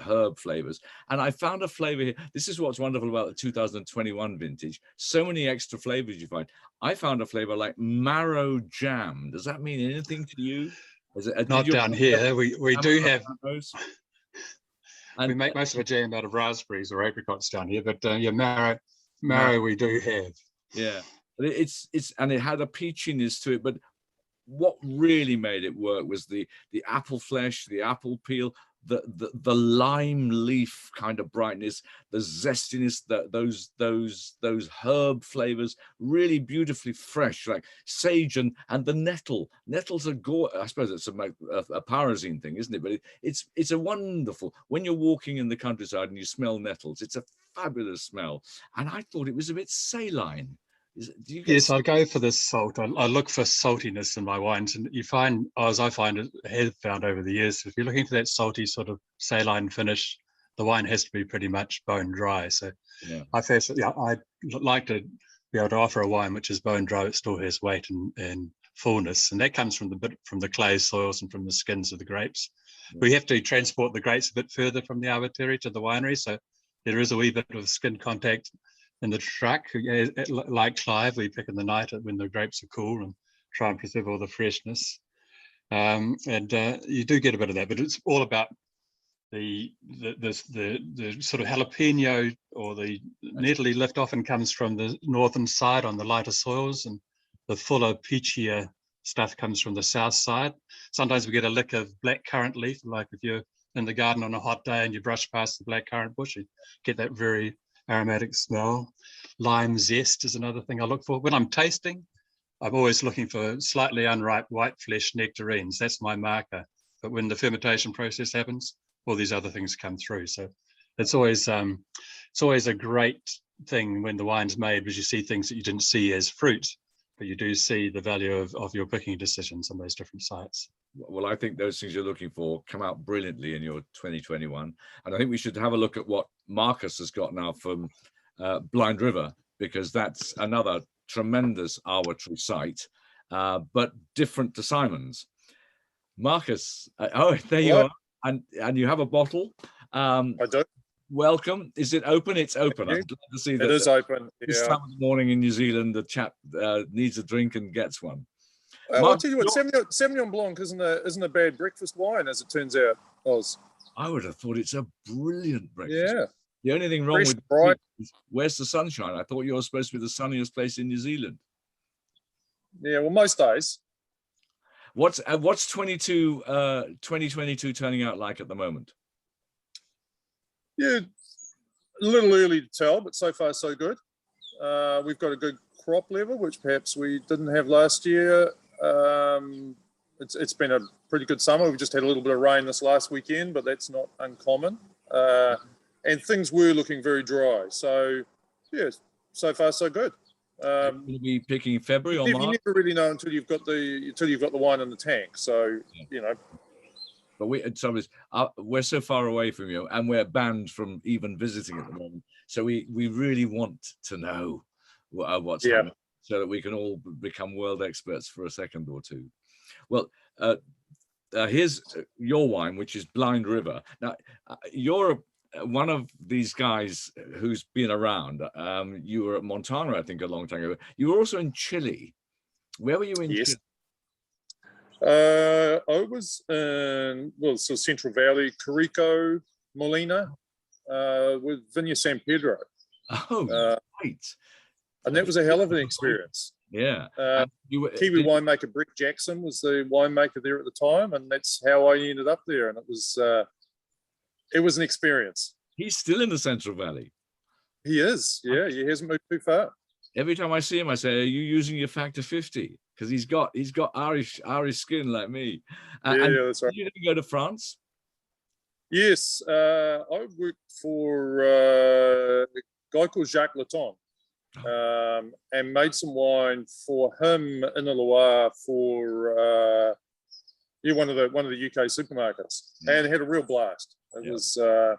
herb flavors. And I found a flavor here. This is what's wonderful about the 2021 vintage. So many extra flavors you find. I found a flavor like marrow jam. Does that mean anything to you? Is it, not down here. We do have. And, we make most of our jam out of raspberries or apricots down here, but yeah, marrow we do have. Yeah, but and it had a peachiness to it. But what really made it work was the apple flesh, the apple peel, the lime leaf kind of brightness, the zestiness, those herb flavors, really beautifully fresh, like sage and the nettle. Nettles are I suppose it's a pyrazine thing, isn't it? But it's a wonderful, when you're walking in the countryside and you smell nettles, it's a fabulous smell. And I thought it was a bit saline. Yes, I go for the salt. I look for saltiness in my wines, and you find, as I have found over the years, if you're looking for that salty sort of saline finish, the wine has to be pretty much bone dry. So yeah. I like to be able to offer a wine which is bone dry, it still has weight and fullness, and that comes from the clay soils and from the skins of the grapes. Yeah. We have to transport the grapes a bit further from the Awatere to the winery, so there is a wee bit of skin contact in the truck. Like Clive, we pick in the night when the grapes are cool and try and preserve all the freshness. And you do get a bit of that, but it's all about the sort of jalapeno or the nettle lift often comes from the northern side on the lighter soils, and the fuller, peachier stuff comes from the south side. Sometimes we get a lick of blackcurrant leaf, like if you're in the garden on a hot day and you brush past the blackcurrant bush, you get that very aromatic smell. Lime zest is another thing I look for. When I'm tasting, I'm always looking for slightly unripe white flesh nectarines. That's my marker. But when the fermentation process happens, all these other things come through. So it's always a great thing when the wine's made, because you see things that you didn't see as fruit, but you do see the value of your picking decisions on those different sites. Well, I think those things you're looking for come out brilliantly in your 2021. And I think we should have a look at what Marcus has got now from Blind River, because that's another tremendous Awatere site, but different to Simon's. Marcus, there you are. And you have a bottle. I do. Welcome. Is it open? It's open. I'm glad to see that. It is open. This time of the morning in New Zealand, the chap needs a drink and gets one. I'll tell you what, Sauvignon Blanc isn't a bad breakfast wine, as it turns out, Oz. I would have thought it's a brilliant breakfast. Yeah. The only thing wrong with bright. Is where's the sunshine? I thought you were supposed to be the sunniest place in New Zealand. Yeah, well, most days. What's 2022 turning out like at the moment? Yeah, a little early to tell, but so far so good. We've got a good crop level, which perhaps we didn't have last year. It's been a pretty good summer. We've just had a little bit of rain this last weekend, but that's not uncommon. And things were looking very dry. So, yeah, so far so good. You'll be picking February or March? You never really know until you've got the wine in the tank. So, you know. But we're so far away from you, and we're banned from even visiting at the moment. So we really want to know what's happening, so that we can all become world experts for a second or two. Well, here's your wine, which is Blind River. Now, you're one of these guys who's been around. You were at Montana, I think, a long time ago. You were also in Chile. Where were you in Chile? I was in Central Valley, Carico, Molina, with Vineyard San Pedro. Oh, right. And that was a hell of an experience. Yeah. Kiwi winemaker Brett Jackson was the winemaker there at the time, and that's how I ended up there. And it was an experience. He's still in the Central Valley. He is. Yeah, he hasn't moved too far. Every time I see him, I say, "Are you using your factor 50?" Because he's got Irish skin like me. Yeah, that's right. You didn't go to France? Yes, I worked for a guy called Jacques Laton, and made some wine for him in the Loire for one of the UK supermarkets, and had a real blast. It was I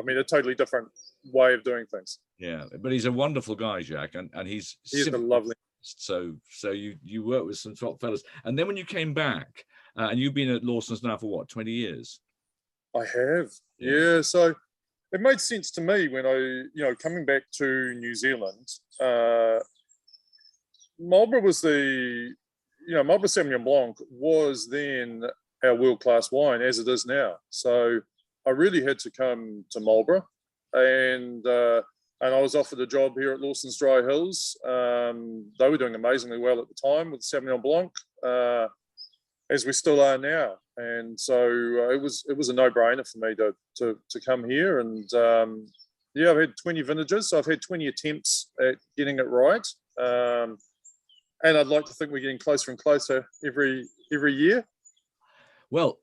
mean, a totally different way of doing things. Yeah, but he's a wonderful guy, Jack, and he's a lovely. So you work with some top fellas, and then when you came back, and you've been at Lawson's now for what, 20 years? I have, yeah. So it made sense to me when I, coming back to New Zealand. Marlborough was Marlborough Sauvignon Blanc was then our world-class wine, as it is now. So I really had to come to Marlborough, and I was offered a job here at Lawson's Dry Hills. They were doing amazingly well at the time with Sauvignon Blanc, as we still are now. And so it was a no-brainer for me to come here. And I've had 20 vintages, so I've had 20 attempts at getting it right. And I'd like to think we're getting closer and closer every year. Well,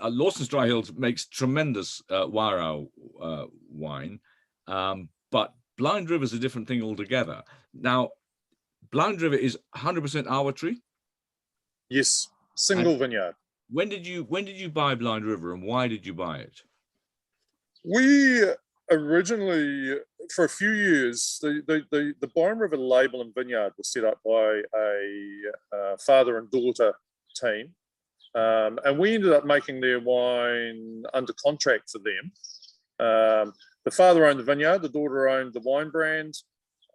Lawson's Dry Hills makes tremendous Wairow wine, but Blind River is a different thing altogether. Now, Blind River is 100% Awatere? Yes, single vineyard. When did you buy Blind River, and why did you buy it? We originally, for a few years, the Blind River label and vineyard was set up by a father and daughter team. And we ended up making their wine under contract for them. The father owned the vineyard, the daughter owned the wine brand.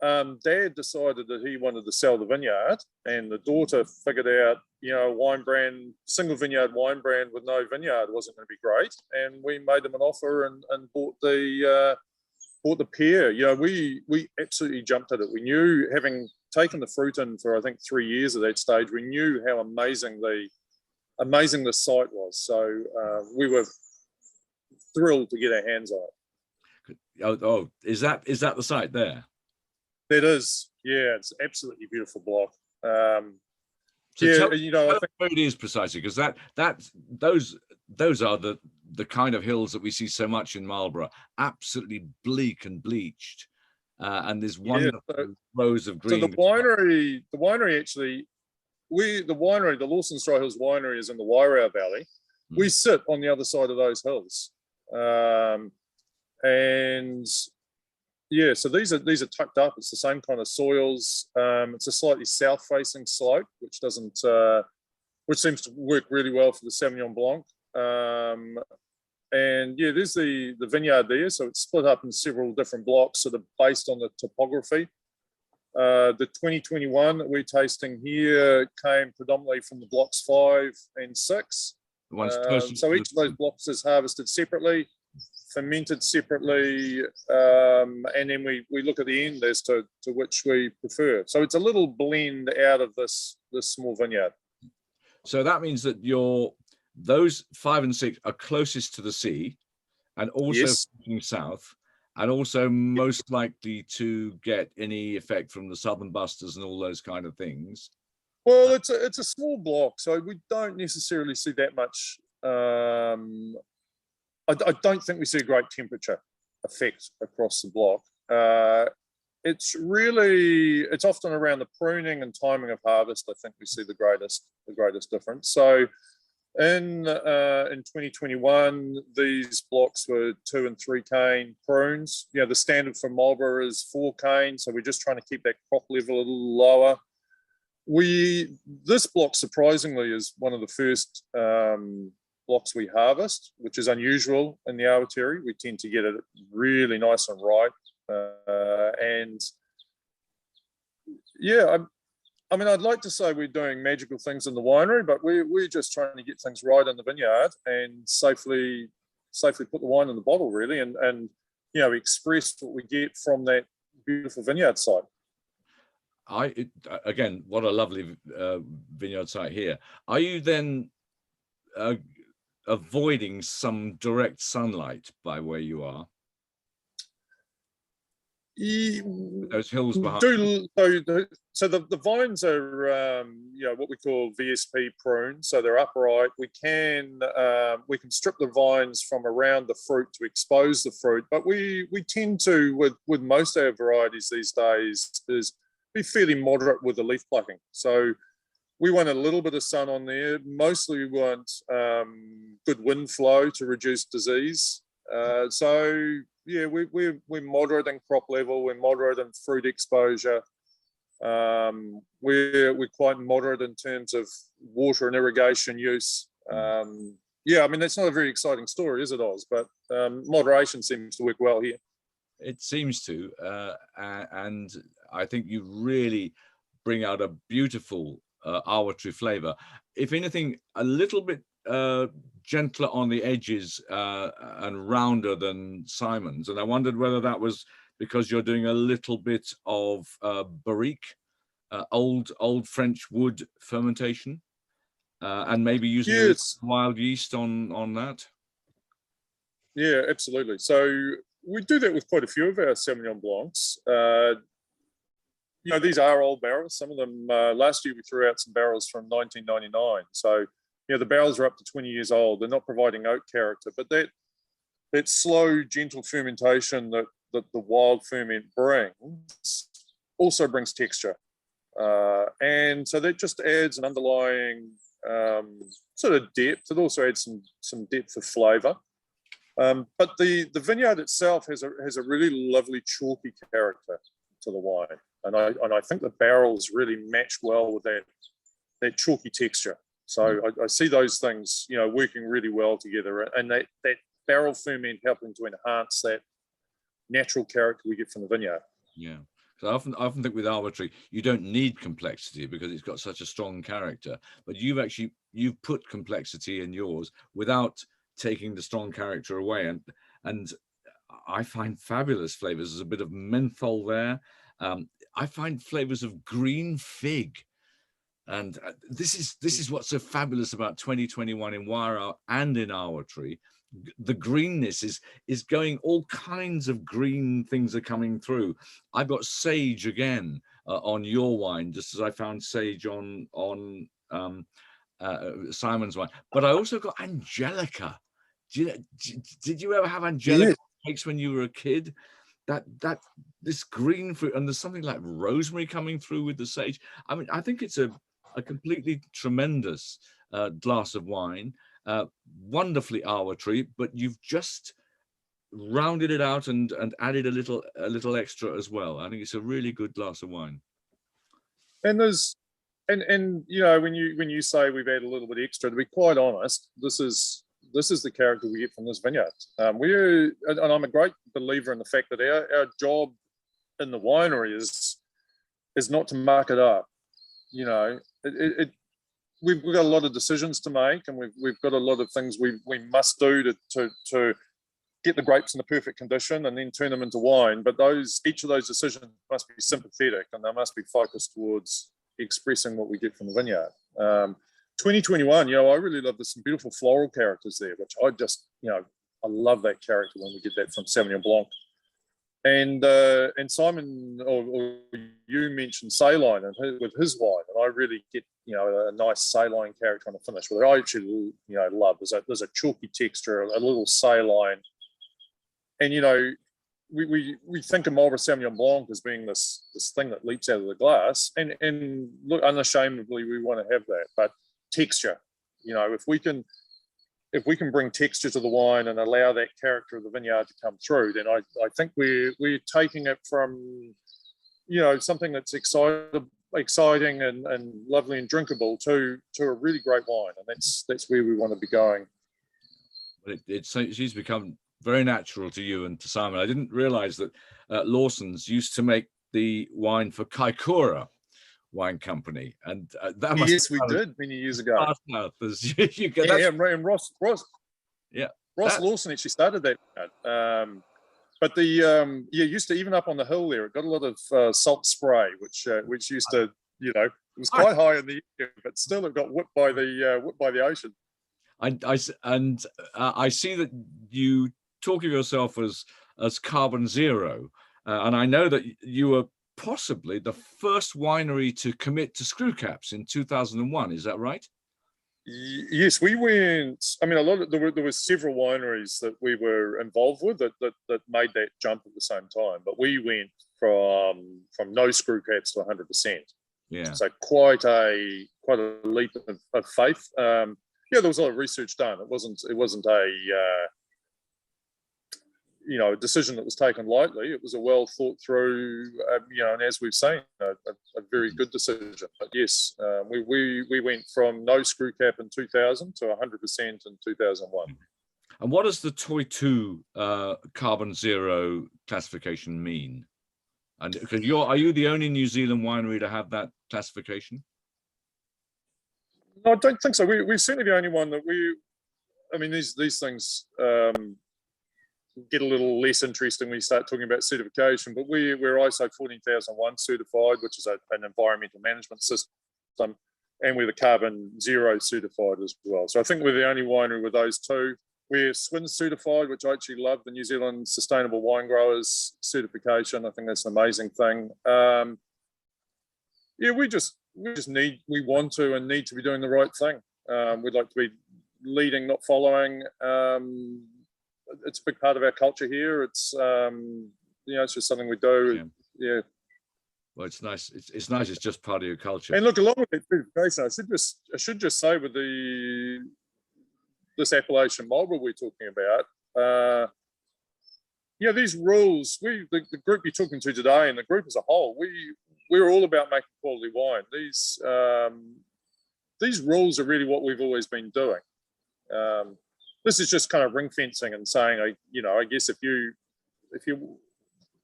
Dad decided that he wanted to sell the vineyard, and the daughter figured out, a wine brand, single vineyard wine brand with no vineyard wasn't going to be great. And we made them an offer and bought the pair. We absolutely jumped at it. We knew, having taken the fruit in for I think 3 years at that stage, we knew how amazing the site was. So we were thrilled to get our hands on it. Oh, is that the site there? It is. Yeah, it's absolutely beautiful block. Tell where it is precisely, because those are the kind of hills that we see so much in Marlborough, absolutely bleak and bleached, and there's wonderful rows of green. So the winery actually, the Lawson's Dry Hills winery is in the Wairow Valley. We sit on the other side of those hills, and yeah, so these are tucked up. It's the same kind of soils. It's a slightly south-facing slope, which seems to work really well for the Sauvignon Blanc. And yeah, there's the vineyard there. So it's split up in several different blocks, sort of based on the topography. The 2021 that we're tasting here came predominantly from the blocks 5 and 6. So each of those blocks is harvested separately, fermented separately, and then we look at the end as to which we prefer. So it's a little blend out of this small vineyard. So that means that those 5 and 6 are closest to the sea, and also facing south, and also most likely to get any effect from the southern busters and all those kind of things. Well, it's a small block, so we don't necessarily see that much. I don't think we see a great temperature effect across the block. It's often around the pruning and timing of harvest. I think we see the greatest difference. So in 2021, these blocks were 2 and 3 cane prunes. The standard for Marlborough is 4 cane, so we're just trying to keep that crop level a little lower. This block, surprisingly, is one of the first blocks we harvest, which is unusual in the Awatere. We tend to get it really nice and ripe. And yeah, I mean, I'd like to say we're doing magical things in the winery, but we're just trying to get things right in the vineyard and safely put the wine in the bottle, really, and express what we get from that beautiful vineyard site. Again, what a lovely vineyard site here. Are you then avoiding some direct sunlight by where you are? Those hills behind. So the vines are what we call VSP pruned, so they're upright. We can strip the vines from around the fruit to expose the fruit, but we tend to with most of our varieties these days is be fairly moderate with the leaf plucking. So we want a little bit of sun on there. Mostly we want good wind flow to reduce disease. Yeah, we're moderate in crop level. We're moderate in fruit exposure. We're quite moderate in terms of water and irrigation use. Yeah, I mean, that's not a very exciting story, is it, Oz? But moderation seems to work well here. It seems to, and I think you really bring out a beautiful Awatere flavour. If anything, a little bit gentler on the edges and rounder than Simon's. And I wondered whether that was because you're doing a little bit of barrique, old French wood fermentation, and maybe using wild yeast on that. Yeah, absolutely. So we do that with quite a few of our Sauvignon Blancs. These are old barrels. Some of them, last year we threw out some barrels from 1999. So, the barrels are up to 20 years old. They're not providing oak character, but that slow, gentle fermentation that the wild ferment brings also brings texture. And so that just adds an underlying sort of depth. It also adds some depth of flavour. But the vineyard itself has a really lovely chalky character to the wine. And I think the barrels really match well with that chalky texture. So I see those things, working really well together, and that barrel ferment helping to enhance that natural character we get from the vineyard. Yeah. So I often think with Awatere, you don't need complexity because it's got such a strong character. But you've put complexity in yours without taking the strong character away, and I find fabulous flavors. There's a bit of menthol there. I find flavors of green fig. And this is what's so fabulous about 2021 in Wairau and in Awatere. The greenness is going, all kinds of green things are coming through. I've got sage again on your wine, just as I found sage on Simon's wine. But I also got Angelica. Did you ever have Angelica cakes when you were a kid? That this green fruit, and there's something like rosemary coming through with the sage. I mean, I think it's a completely tremendous glass of wine, wonderfully Awatere, but you've just rounded it out and added a little extra as well. I think it's a really good glass of wine. And when you say we've added a little bit extra, to be quite honest, this is the character we get from this vineyard. And I'm a great believer in the fact that our job in the winery is not to mark it up. We've got a lot of decisions to make, and we've got a lot of things we must do to get the grapes in the perfect condition and then turn them into wine. But each of those decisions must be sympathetic, and they must be focused towards expressing what we get from the vineyard. 2021, I really love some beautiful floral characters there, which I love that character when we get that from Sauvignon Blanc. And Simon, or you mentioned saline with his wine, and I really get a nice saline character on the finish. But I actually love there's a chalky texture, a little saline, and we think of Marlborough Sauvignon Blanc as being this thing that leaps out of the glass, and look, unashamedly we want to have that, but texture, if we can bring texture to the wine and allow that character of the vineyard to come through, then I think we're taking it from, something that's exciting and lovely and drinkable to a really great wine. And that's where we want to be going. It seems to become very natural to you and to Simon. I didn't realize that Lawson's used to make the wine for Kaikoura Wine Company, and that must yes, we did many years ago. And Ross Lawson actually started that. But used to, even up on the hill there, it got a lot of salt spray, which used to, it was quite high in the air, but still it got whipped by the ocean. I see that you talk of yourself as carbon zero, and I know that you were possibly the first winery to commit to screw caps in 2001. Is that right? Yes, we went. I mean, there were several wineries that we were involved with that made that jump at the same time. But we went from no screw caps to 100%. Yeah. So quite a leap of faith. Yeah, there was a lot of research done. It wasn't a a decision that was taken lightly. It was a well thought through, and as we've seen, a very good decision. But yes, we went from no screw cap in 2000 to 100% in 2001. And what does the Toy 2 carbon zero classification mean? And because are you the only New Zealand winery to have that classification? No, I don't think so. We're certainly the only one that these things get a little less interesting when you start talking about certification, but we're ISO 14001 certified, which is an environmental management system, and we're the carbon zero certified as well. So I think we're the only winery with those two. We're SWIN certified, which I actually love, the New Zealand Sustainable Wine Growers certification. I think that's an amazing thing. We want to and need to be doing the right thing. We'd like to be leading, not following. It's a big part of our culture here. It's it's just something we do. Yeah. Well, it's nice. It's nice. It's just part of your culture. And look, along with that, Jason, I should just say with this appellation Marlborough we're talking about, these rules. The group you're talking to today, and the group as a whole, we're all about making quality wine. These rules are really what we've always been doing. This is just kind of ring fencing and saying, I guess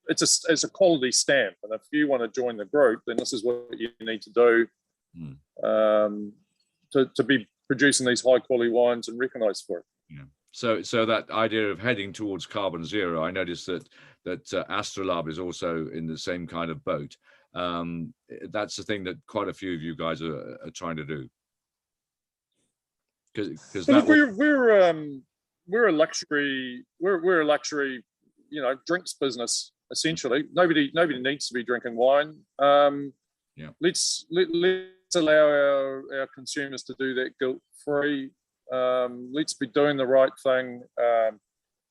it's a quality stamp, and if you want to join the group, then this is what you need to do to be producing these high quality wines and recognised for it. Yeah. So that idea of heading towards carbon zero, I noticed that Astrolabe is also in the same kind of boat. That's the thing that quite a few of you guys are trying to do. Because we're a luxury drinks business essentially. Nobody needs to be drinking wine. Let's allow our consumers to do that guilt free. Let's be doing the right thing.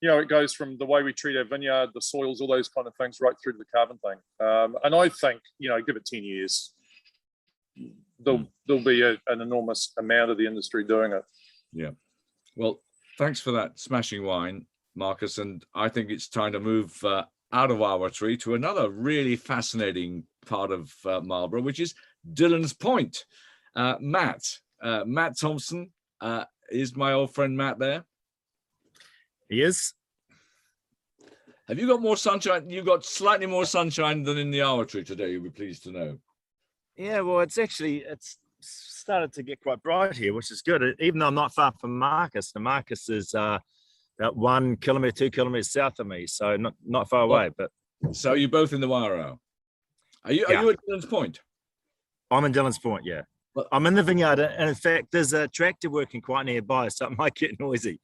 It goes from the way we treat our vineyard, the soils, all those kind of things, right through to the carbon thing. And I think give it 10 years. There'll be an enormous amount of the industry doing it. Yeah. Well, thanks for that smashing wine, Marcus. And I think it's time to move out of Awatere to another really fascinating part of Marlborough, which is Dillon's Point. Matt Thompson, is my old friend Matt there? He is. Have you got more sunshine? You've got slightly more sunshine than in the Awatere today, you'll be pleased to know. Yeah, well, it's started to get quite bright here, which is good. Even though I'm not far from Marcus, the Marcus is about 1 kilometre, 2 kilometres south of me, so not far away. But so you're both in the Wairau. Are you at Dillon's Point? I'm in Dillon's Point, yeah. Well, I'm in the vineyard, and in fact, there's a tractor working quite nearby, so it might get noisy.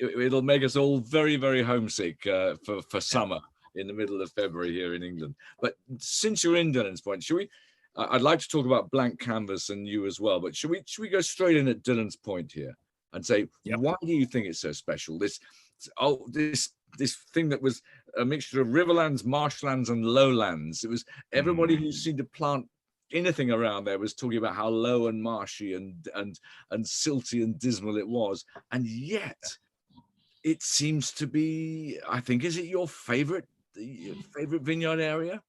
It'll make us all very, very homesick for summer in the middle of February here in England. But since you're in Dillon's Point, should we? I'd like to talk about Blank Canvas and you as well. But should we go straight in at Dillon's Point here and say, why do you think it's so special? This thing that was a mixture of riverlands, marshlands, and lowlands. It was everybody who seemed to plant anything around there was talking about how low and marshy and silty and dismal it was, and yet it seems to be. I think, is it your favorite vineyard area?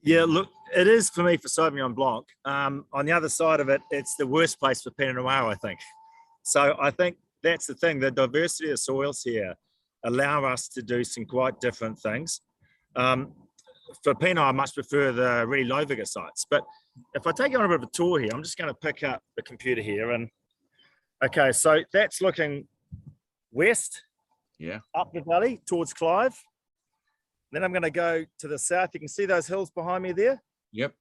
Yeah, look, it is for me for Sauvignon Blanc. On the other side of it, it's the worst place for Pinot Noir, I think. So I think that's the thing. The diversity of soils here allow us to do some quite different things. For Pinot, I much prefer the really low vigor sites. But if I take you on a bit of a tour here, I'm just going to pick up the computer here. And okay, so that's looking west, up the valley towards Clive. Then I'm going to go to the south. You can see those hills behind me there? Yep.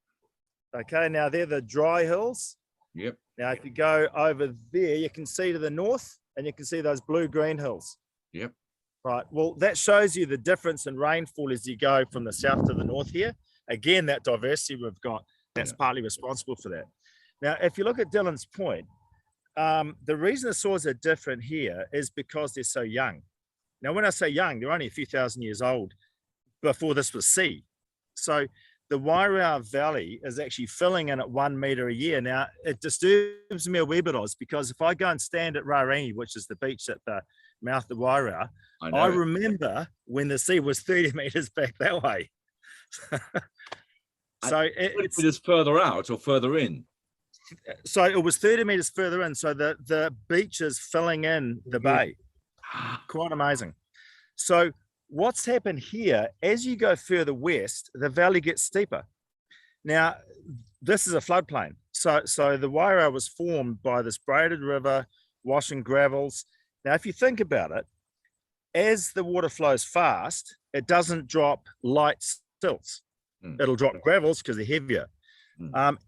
Okay, now they're the dry hills. Yep. Now, if you go over there, you can see to the north and you can see those blue-green hills. Yep. Right. Well, that shows you the difference in rainfall as you go from the south to the north here. Again, that diversity we've got, that's partly responsible for that. Now, if you look at Dillon's Point, the reason the soils are different here is because they're so young. Now, when I say young, they're only a few thousand years old before this was sea. So the Wairau Valley is actually filling in at 1 metre a year. Now, it disturbs me a wee bit, Oz, because if I go and stand at Rarangi, which is the beach at the mouth of the Wairau, I remember when the sea was 30 metres back that way. So it's meters further out or further in. So it was 30 metres further in. So the beach is filling in the bay. Quite amazing. So what's happened here, as you go further west, the valley gets steeper. Now, this is a floodplain. So the Wairau was formed by this braided river, washing gravels. Now, if you think about it, as the water flows fast, it doesn't drop light silts. It'll drop gravels because they're heavier.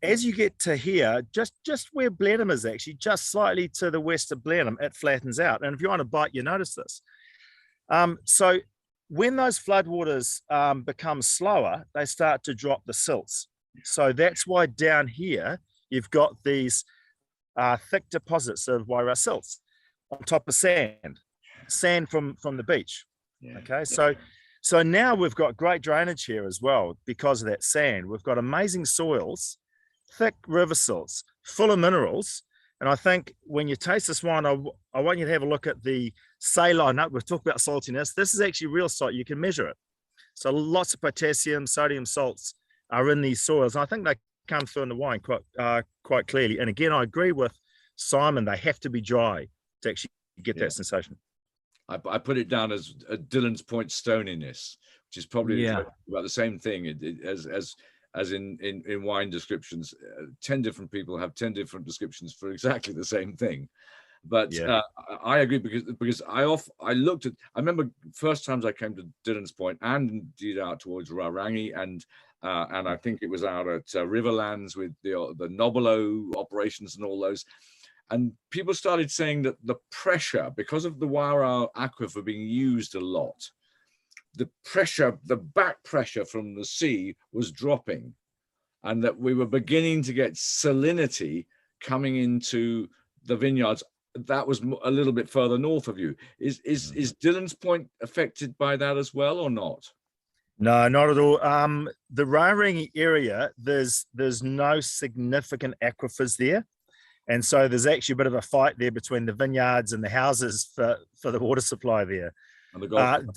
As you get to here, just where Blenheim is actually, just slightly to the west of Blenheim, it flattens out. And if you're on a bike, you notice this. So when those floodwaters become slower, they start to drop the silts. So that's why down here, you've got these thick deposits of Wairau silts on top of sand from the beach. Okay, so now we've got great drainage here as well because of that sand. We've got amazing soils, thick river silts, full of minerals. And I think when you taste this wine, I want you to have a look at the saline note. We've talked about saltiness. This is actually real salt. You can measure it. So lots of potassium, sodium salts are in these soils. And I think they come through in the wine quite clearly. And again, I agree with Simon. They have to be dry to actually get that sensation. I put it down as a Dillon's Point stoniness, which is probably about the same thing as in wine descriptions. 10 different people have 10 different descriptions for exactly the same thing. But I agree because I looked at, I remember first times I came to Dillon's Point and indeed out towards Rarangi and I think it was out at Riverlands with the Nobilo operations and all those. And people started saying that the pressure, because of the Wairau aquifer being used a lot, the pressure, the back pressure from the sea was dropping, and that we were beginning to get salinity coming into the vineyards. That was a little bit further north of you. Is Dillon's Point affected by that as well, or not? No, not at all. The Rarangi area, there's no significant aquifers there. And so there's actually a bit of a fight there between the vineyards and the houses for the water supply there.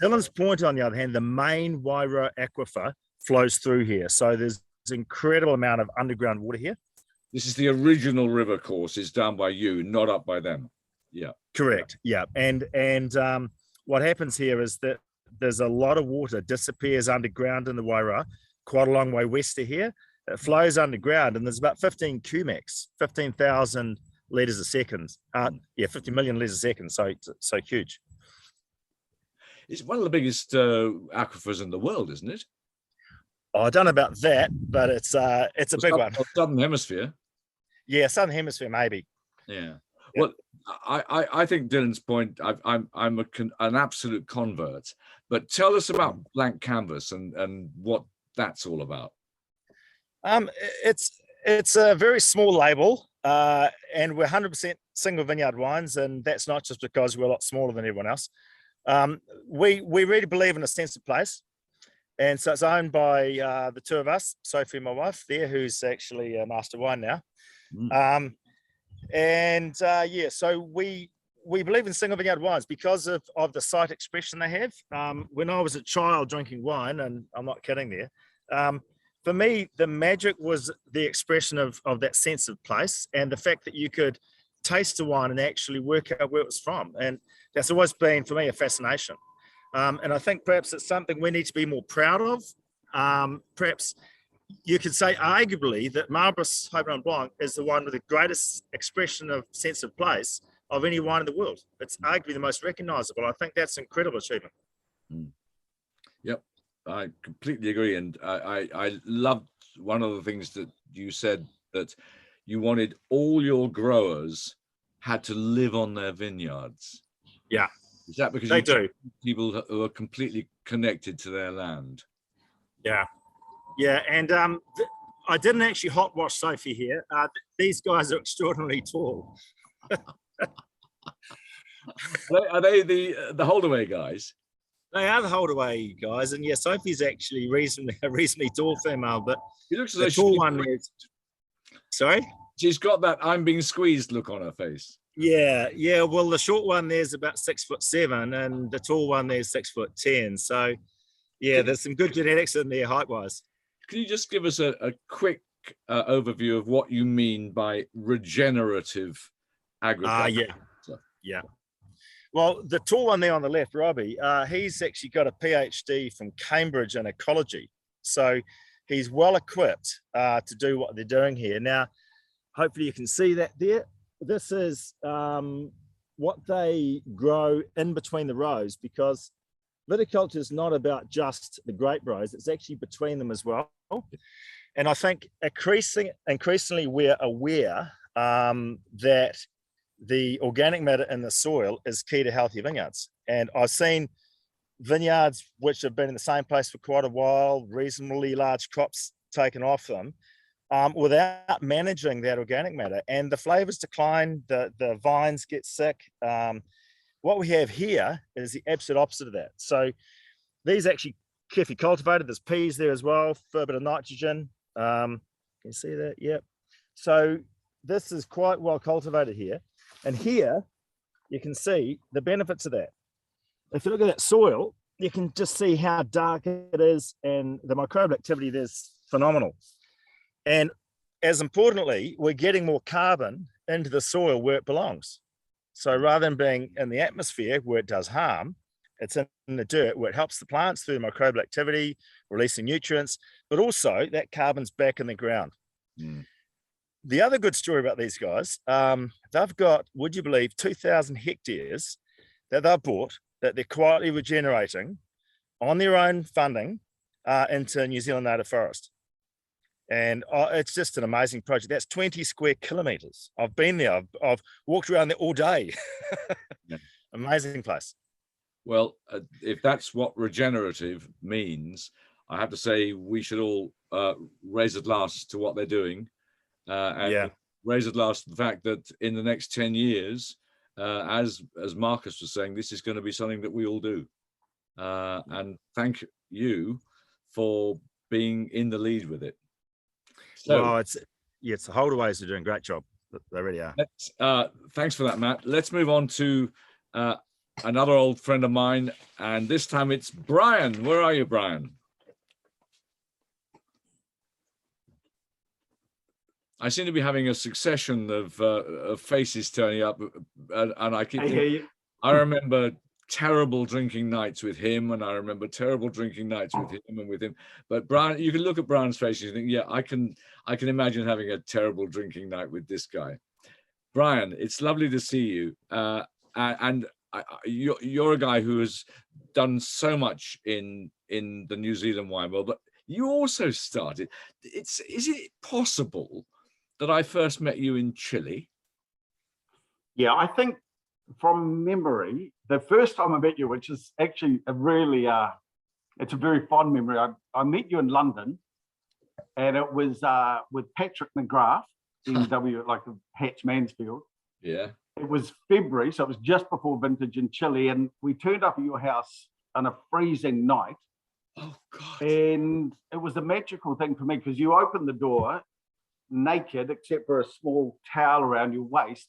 Dillon's Point, on the other hand, the main Wairau aquifer flows through here. So there's an incredible amount of underground water here. This is the original river course, is down by you, not up by them. Yeah. Correct. Yeah. And what happens here is that there's a lot of water disappears underground in the Wairau, quite a long way west of here. It flows underground, and there's about 15 cumex, 15,000 litres a second. 50 million litres a second. So huge. It's one of the biggest aquifers in the world, isn't it? Oh, I don't know about that, but it's a big one. Southern Hemisphere. Yeah, Southern Hemisphere, maybe. Yeah. Well, I think Dillon's Point. I'm an absolute convert. But tell us about Blank Canvas and what that's all about. It's a very small label, and we're 100% single vineyard wines, and that's not just because we're a lot smaller than everyone else. We really believe in a sense of place, and so it's owned by the two of us, Sophie and my wife there, who's actually a master wine now. So we believe in single vineyard wines because of the site expression they have. When I was a child drinking wine, and I'm not kidding there, for me, the magic was the expression of that sense of place and the fact that you could taste the wine and actually work out where it was from. And that's always been, for me, a fascination. And I think perhaps it's something we need to be more proud of. Perhaps you could say arguably that Marlborough Sauvignon Blanc is the one with the greatest expression of sense of place of any wine in the world. It's arguably the most recognizable. I think that's an incredible achievement. Yep. I completely agree, and I loved one of the things that you said, that you wanted all your growers had to live on their vineyards. Yeah. Is that because They you do. people who are completely connected to their land? Yeah. Yeah. And I didn't actually hot wash Sophie here. These guys are extraordinarily tall. Are they the Holdaway guys? They are the Holdaway guys, and yeah, Sophie's actually a reasonably tall female, but She looks as the though tall one is. Sorry. She's got that I'm being squeezed look on her face. Yeah, yeah. Well, the short one there's about 6'7", and the tall one there's 6'10". So, yeah, there's some good genetics in there height-wise. Can you just give us a quick overview of what you mean by regenerative agriculture? Yeah. Well, the tall one there on the left, Robbie, he's actually got a PhD from Cambridge in ecology. So he's well equipped to do what they're doing here. Now, hopefully you can see that there. This is what they grow in between the rows, because viticulture is not about just the grape rows, it's actually between them as well. And I think increasingly we're aware that the organic matter in the soil is key to healthy vineyards. And I've seen vineyards which have been in the same place for quite a while, reasonably large crops taken off them, without managing that organic matter, and the flavors decline, the vines get sick. What we have here is the absolute opposite of that. So these actually carefully cultivated. There's peas there as well for a bit of nitrogen. Can you see that? Yep. So this is quite well cultivated here. And here you can see the benefits of that. If you look at that soil, you can just see how dark it is, and the microbial activity there's phenomenal. And as importantly, we're getting more carbon into the soil where it belongs. So rather than being in the atmosphere where it does harm, it's in the dirt where it helps the plants through microbial activity, releasing nutrients, but also that carbon's back in the ground. Mm. The other good story about these guys, they've got, would you believe, 2,000 hectares that they've bought that they're quietly regenerating on their own funding into New Zealand native forest. And it's just an amazing project. That's 20 square kilometers. I've been there. I've walked around there all day. Yeah. Amazing place. Well, if that's what regenerative means, I have to say we should all raise a glass to what they're doing. And raise a glass to the fact that in the next 10 years, as Marcus was saying, this is going to be something that we all do. And thank you for being in the lead with it. So, well, it's the Holdaways are doing a great job. They really are. Thanks for that, Matt. Let's move on to another old friend of mine, and this time it's Brian. Where are you, Brian? I seem to be having a succession of faces turning up, and I keep thinking, I remember terrible drinking nights with him, and I remember terrible drinking nights with him and with him. But Brian, you can look at Brian's face and you think, yeah, I can imagine having a terrible drinking night with this guy. Brian, it's lovely to see you, and you're a guy who has done so much in the New Zealand wine world, but you also started. Is it possible that I first met you in Chile? Yeah, I think from memory, the first time I met you, which is actually a really, it's a very fond memory. I met you in London, and it was with Patrick McGrath, BMW, like the Hatch Mansfield. Yeah. It was February, so it was just before vintage in Chile, and we turned up at your house on a freezing night. Oh God! And it was a magical thing for me because you opened the door naked, except for a small towel around your waist,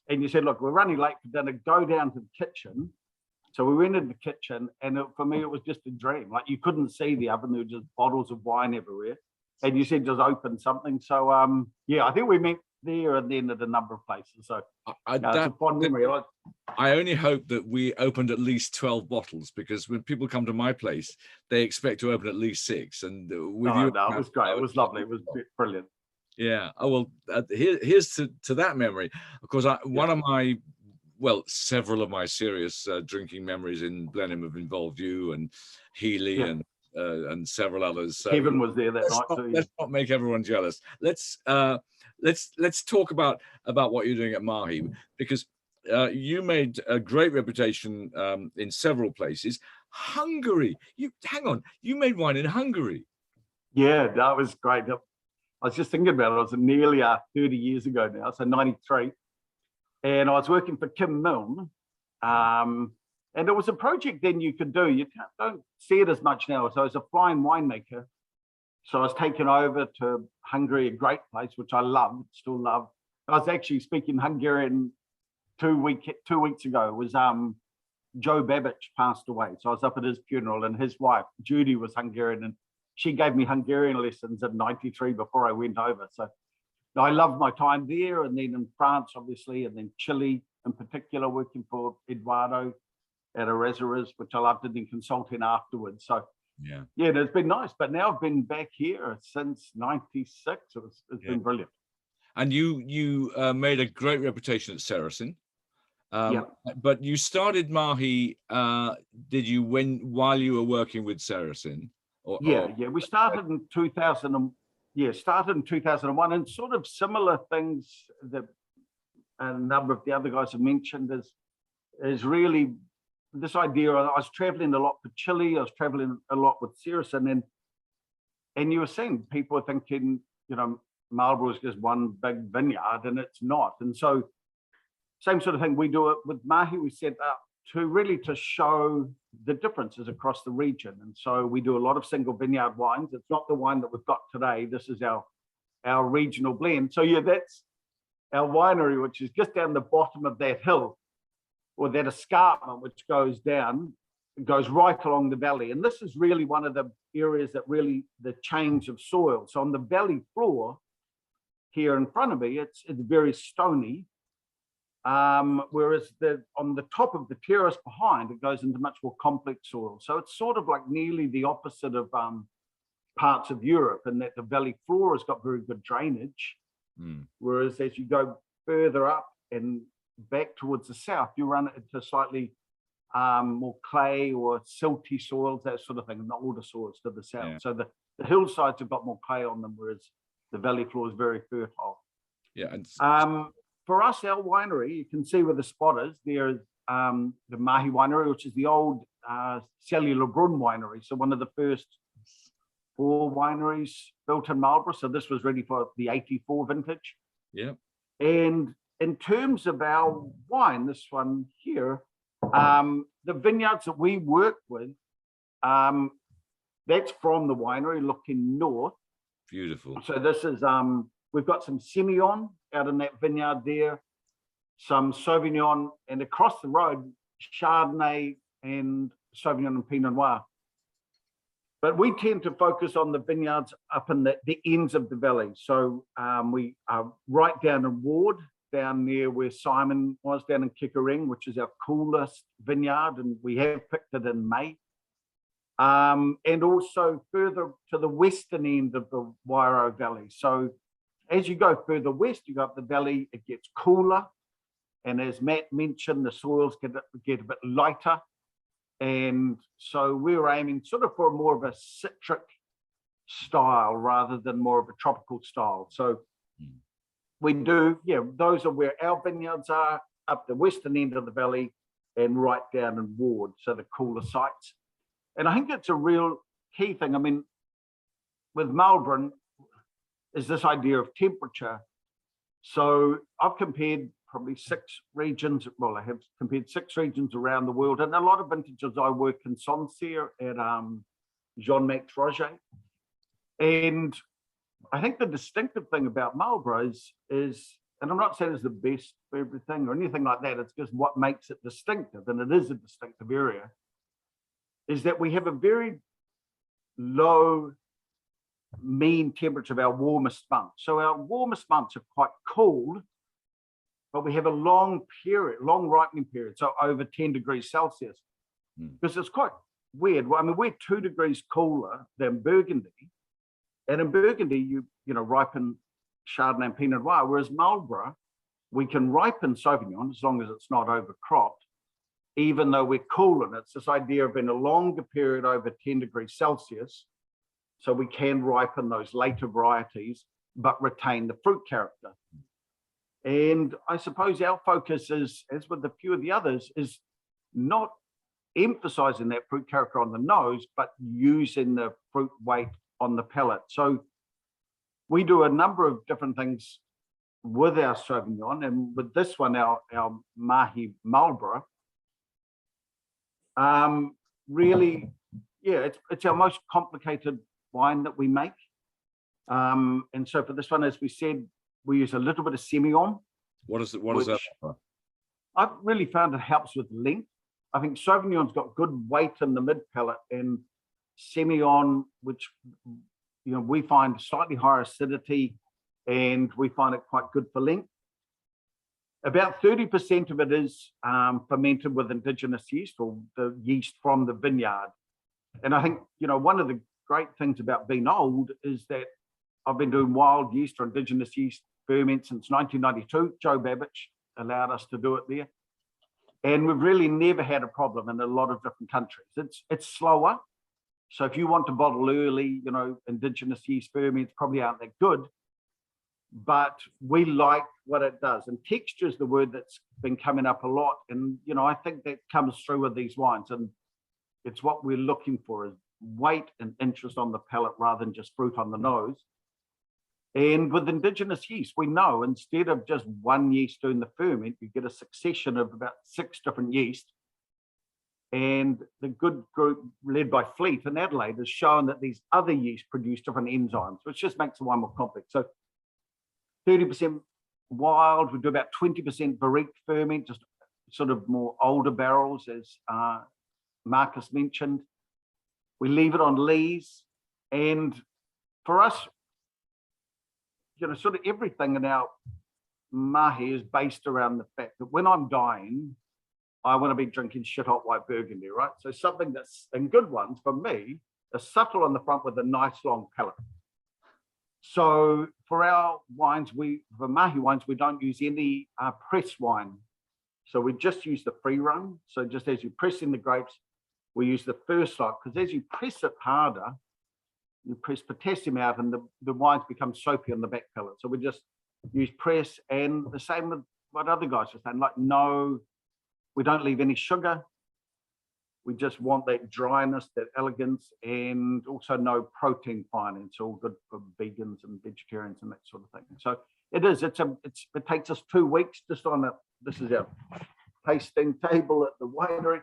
and you said, "Look, we're running late for dinner. Go down to the kitchen." So we went in the kitchen, and for me, it was just a dream. Like you couldn't see the oven; there were just bottles of wine everywhere. And you said just open something. So yeah, I think we met there and then at a number of places. So it's a fond memory. I only hope that we opened at least 12 bottles, because when people come to my place, they expect to open at least 6. And with you, it was great. It was lovely. It was brilliant. Yeah. Oh well. Here's to that memory. Of course, one of my, well, several of my serious drinking memories in Blenheim have involved you and Healy and several others. So Kevin was there that night too. Let's not make everyone jealous. let's talk about what you're doing at Mahi, because you made a great reputation in several places. Hungary, you made wine in Hungary. Yeah, that was great. I was just thinking about it. It was nearly 30 years ago now, so 93. And I was working for Kim Milne. And it was a project then you could do. You don't see it as much now. So I was a flying winemaker. So I was taken over to Hungary, a great place, which I love, still love. I was actually speaking Hungarian 2 weeks ago. It was Joe Babbage passed away. So I was up at his funeral, and his wife, Judy, was Hungarian, and she gave me Hungarian lessons in 93 before I went over. So I loved my time there, and then in France, obviously, and then Chile in particular, working for Eduardo at Awatere, which I loved, and then consulting afterwards. So yeah, it's been nice. But now I've been back here since 96. It's been brilliant. And you made a great reputation at Saracen. But you started Mahi, did you, while you were working with Saracen? We started in 2000. Started in 2001, and sort of similar things that a number of the other guys have mentioned is really this idea. I was traveling a lot for Chile. I was traveling a lot with Saracen, and you were seeing people were thinking, Marlborough is just one big vineyard, and it's not. And so, same sort of thing. We do it with Mahi. We set up to show the differences across the region. And so we do a lot of single vineyard wines. It's not the wine that we've got today. This is our regional blend. So that's our winery, which is just down the bottom of that hill, or that escarpment, which goes right along the valley. And this is really one of the areas that really the change of soil. So on the valley floor here in front of me, it's very stony. Whereas on the top of the terrace behind, it goes into much more complex soil. So it's sort of like nearly the opposite of parts of Europe, in that the valley floor has got very good drainage. Whereas as you go further up and back towards the south, you run into slightly more clay or silty soils, that sort of thing, and the older soils to the south. So the hillsides have got more clay on them, whereas the valley floor is very fertile. For us, our winery, you can see where the spot is. There's the Mahi winery, which is the old Cellular Brun winery. So one of the first 4 wineries built in Marlborough. So this was ready for the 84 vintage. And in terms of our wine, this one here, the vineyards that we work with, that's from the winery looking north. Beautiful. So this is, we've got some Semillon out in that vineyard there, some Sauvignon, and across the road, Chardonnay and Sauvignon and Pinot Noir. But we tend to focus on the vineyards up in the ends of the valley. So we are right down in Ward, down near where Simon was, down in Kickering, which is our coolest vineyard, and we have picked it in May. And also further to the western end of the Wairau Valley. So as you go further west, you go up the valley, it gets cooler. And as Matt mentioned, the soils get a bit lighter. And so we're aiming sort of for more of a citric style rather than more of a tropical style. So we do, those are where our vineyards are, up the western end of the valley and right down in Ward, so the cooler sites. And I think it's a real key thing. I mean, with Marlborough is this idea of temperature. So I've compared probably 6 regions. Well, I have compared 6 regions around the world, and a lot of vintages I work in Sancerre at Jean-Max Roger. And I think the distinctive thing about Marlborough is, and I'm not saying it's the best for everything or anything like that, it's just what makes it distinctive, and it is a distinctive area, is that we have a very low mean temperature of our warmest months. So our warmest months are quite cool, but we have a long ripening period, so over 10 degrees Celsius, because it's quite weird. Well, I mean, we're 2 degrees cooler than Burgundy, and in Burgundy, you ripen Chardonnay and Pinot Noir, whereas Marlborough, we can ripen Sauvignon as long as it's not overcropped, even though we're cool. And it's this idea of in a longer period over 10 degrees Celsius, so we can ripen those later varieties but retain the fruit character. And I suppose our focus is, as with a few of the others, is not emphasizing that fruit character on the nose, but using the fruit weight on the palate. So we do a number of different things with our Sauvignon, and with this one, our Mahi Marlborough. Really, yeah, it's our most complicated wine that we make. And so for this one, as we said, we use a little bit of Semillon. What is it? What is that? I've really found it helps with length. I think Sauvignon's got good weight in the mid palate, and Semillon, which we find slightly higher acidity, and we find it quite good for length. About 30% of it is fermented with indigenous yeast, or the yeast from the vineyard. And I think, one of the great things about being old is that I've been doing wild yeast or indigenous yeast ferment since 1992. Joe Babbage allowed us to do it there. And we've really never had a problem in a lot of different countries. It's slower. So if you want to bottle early, indigenous yeast ferments probably aren't that good, but we like what it does. And texture is the word that's been coming up a lot. And, I think that comes through with these wines. And it's what we're looking for, is weight and interest on the palate rather than just fruit on the nose. And with indigenous yeast, we know instead of just one yeast doing the ferment, you get a succession of about 6 different yeasts. And the good group led by Fleet in Adelaide has shown that these other yeasts produce different enzymes, which just makes the wine more complex. So 30% wild, we do about 20% barrique ferment, just sort of more older barrels, as Marcus mentioned. We leave it on lees. And for us, sort of everything in our mahi is based around the fact that when I'm dying, I want to be drinking shit hot white Burgundy, right? So something that's, and good ones for me, are subtle on the front with a nice long palate. So for our wines, for mahi wines, we don't use any press wine. So we just use the free run. So just as you press in the grapes, we use the first slide, because as you press it harder, you press potassium out and the wines become soapy on the back palate. So we just use press, and the same with what other guys are saying, like we don't leave any sugar. We just want that dryness, that elegance, and also no protein finding. It's all good for vegans and vegetarians and that sort of thing. So it takes us 2 weeks just on this is our tasting table at the winery,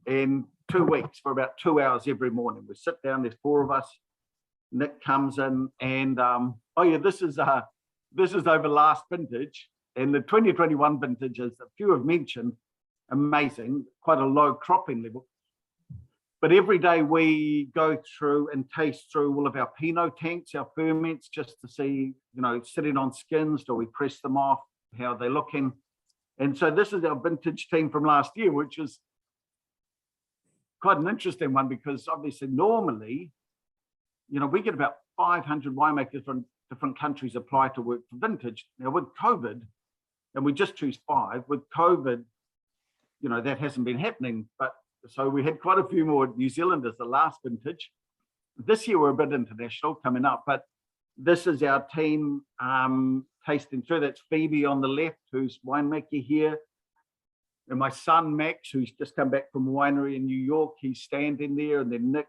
and 2 weeks for about 2 hours every morning. We sit down, there's 4 of us. Nick comes in, and this is over last vintage, and the 2021 vintage, as a few have mentioned, amazing, quite a low cropping level. But every day we go through and taste through all of our Pinot tanks, our ferments, just to see, sitting on skins, do we press them off, how they're looking. And so this is our vintage team from last year, which is quite an interesting one, because obviously normally, we get about 500 winemakers from different countries apply to work for vintage. Now with COVID, and we just choose 5, with COVID, that hasn't been happening. But so we had quite a few more New Zealanders the last vintage. This year we're a bit international coming up, but this is our team tasting through. That's Phoebe on the left, who's winemaker here. And my son, Max, who's just come back from a winery in New York, he's standing there. And then Nick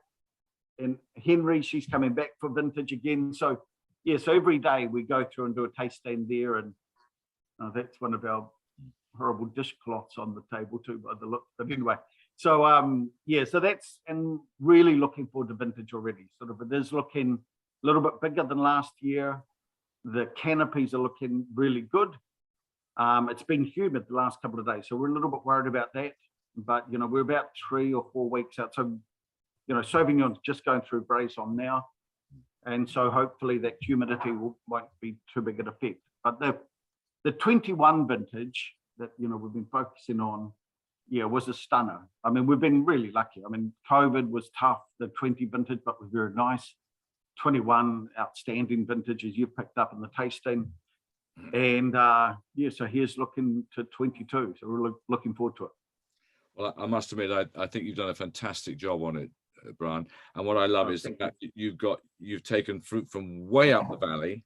and Henry, she's coming back for vintage again. So, yeah, so every day we go through and do a tasting there. And that's one of our horrible dishcloths on the table too, by the look. But anyway, so so that's, and really looking forward to vintage already. Sort of, it is looking a little bit bigger than last year. The canopies are looking really good. It's been humid the last couple of days, so we're a little bit worried about that. But we're about 3 or 4 weeks out. So Sauvignon's just going through Braison now, and so hopefully that humidity won't be too big an effect. But the 21 vintage that we've been focusing on, was a stunner. I mean, we've been really lucky. I mean, COVID was tough. The 20 vintage, but was very nice. 21 outstanding vintage, as you picked up in the tasting. And so here's looking to 22. So we're looking forward to it. Well, I must admit, I think you've done a fantastic job on it, Brian. And what I love is that you've taken fruit from way up the valley.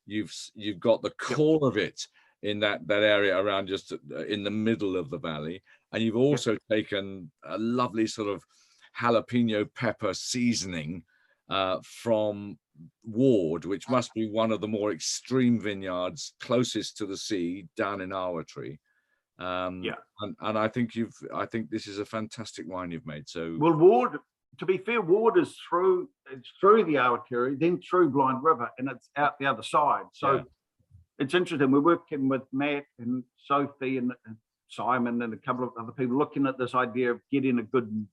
you've got the core of it in that area around just in the middle of the valley, and you've also taken a lovely sort of jalapeno pepper seasoning from Ward, which must be one of the more extreme vineyards closest to the sea down in Awatere. And I think this is a fantastic wine you've made. So well, Ward, to be fair, Ward is through the Awatere, then through Blind River, and it's out the other side. So it's interesting. We're working with Matt and Sophie and Simon and a couple of other people looking at this idea of getting a good,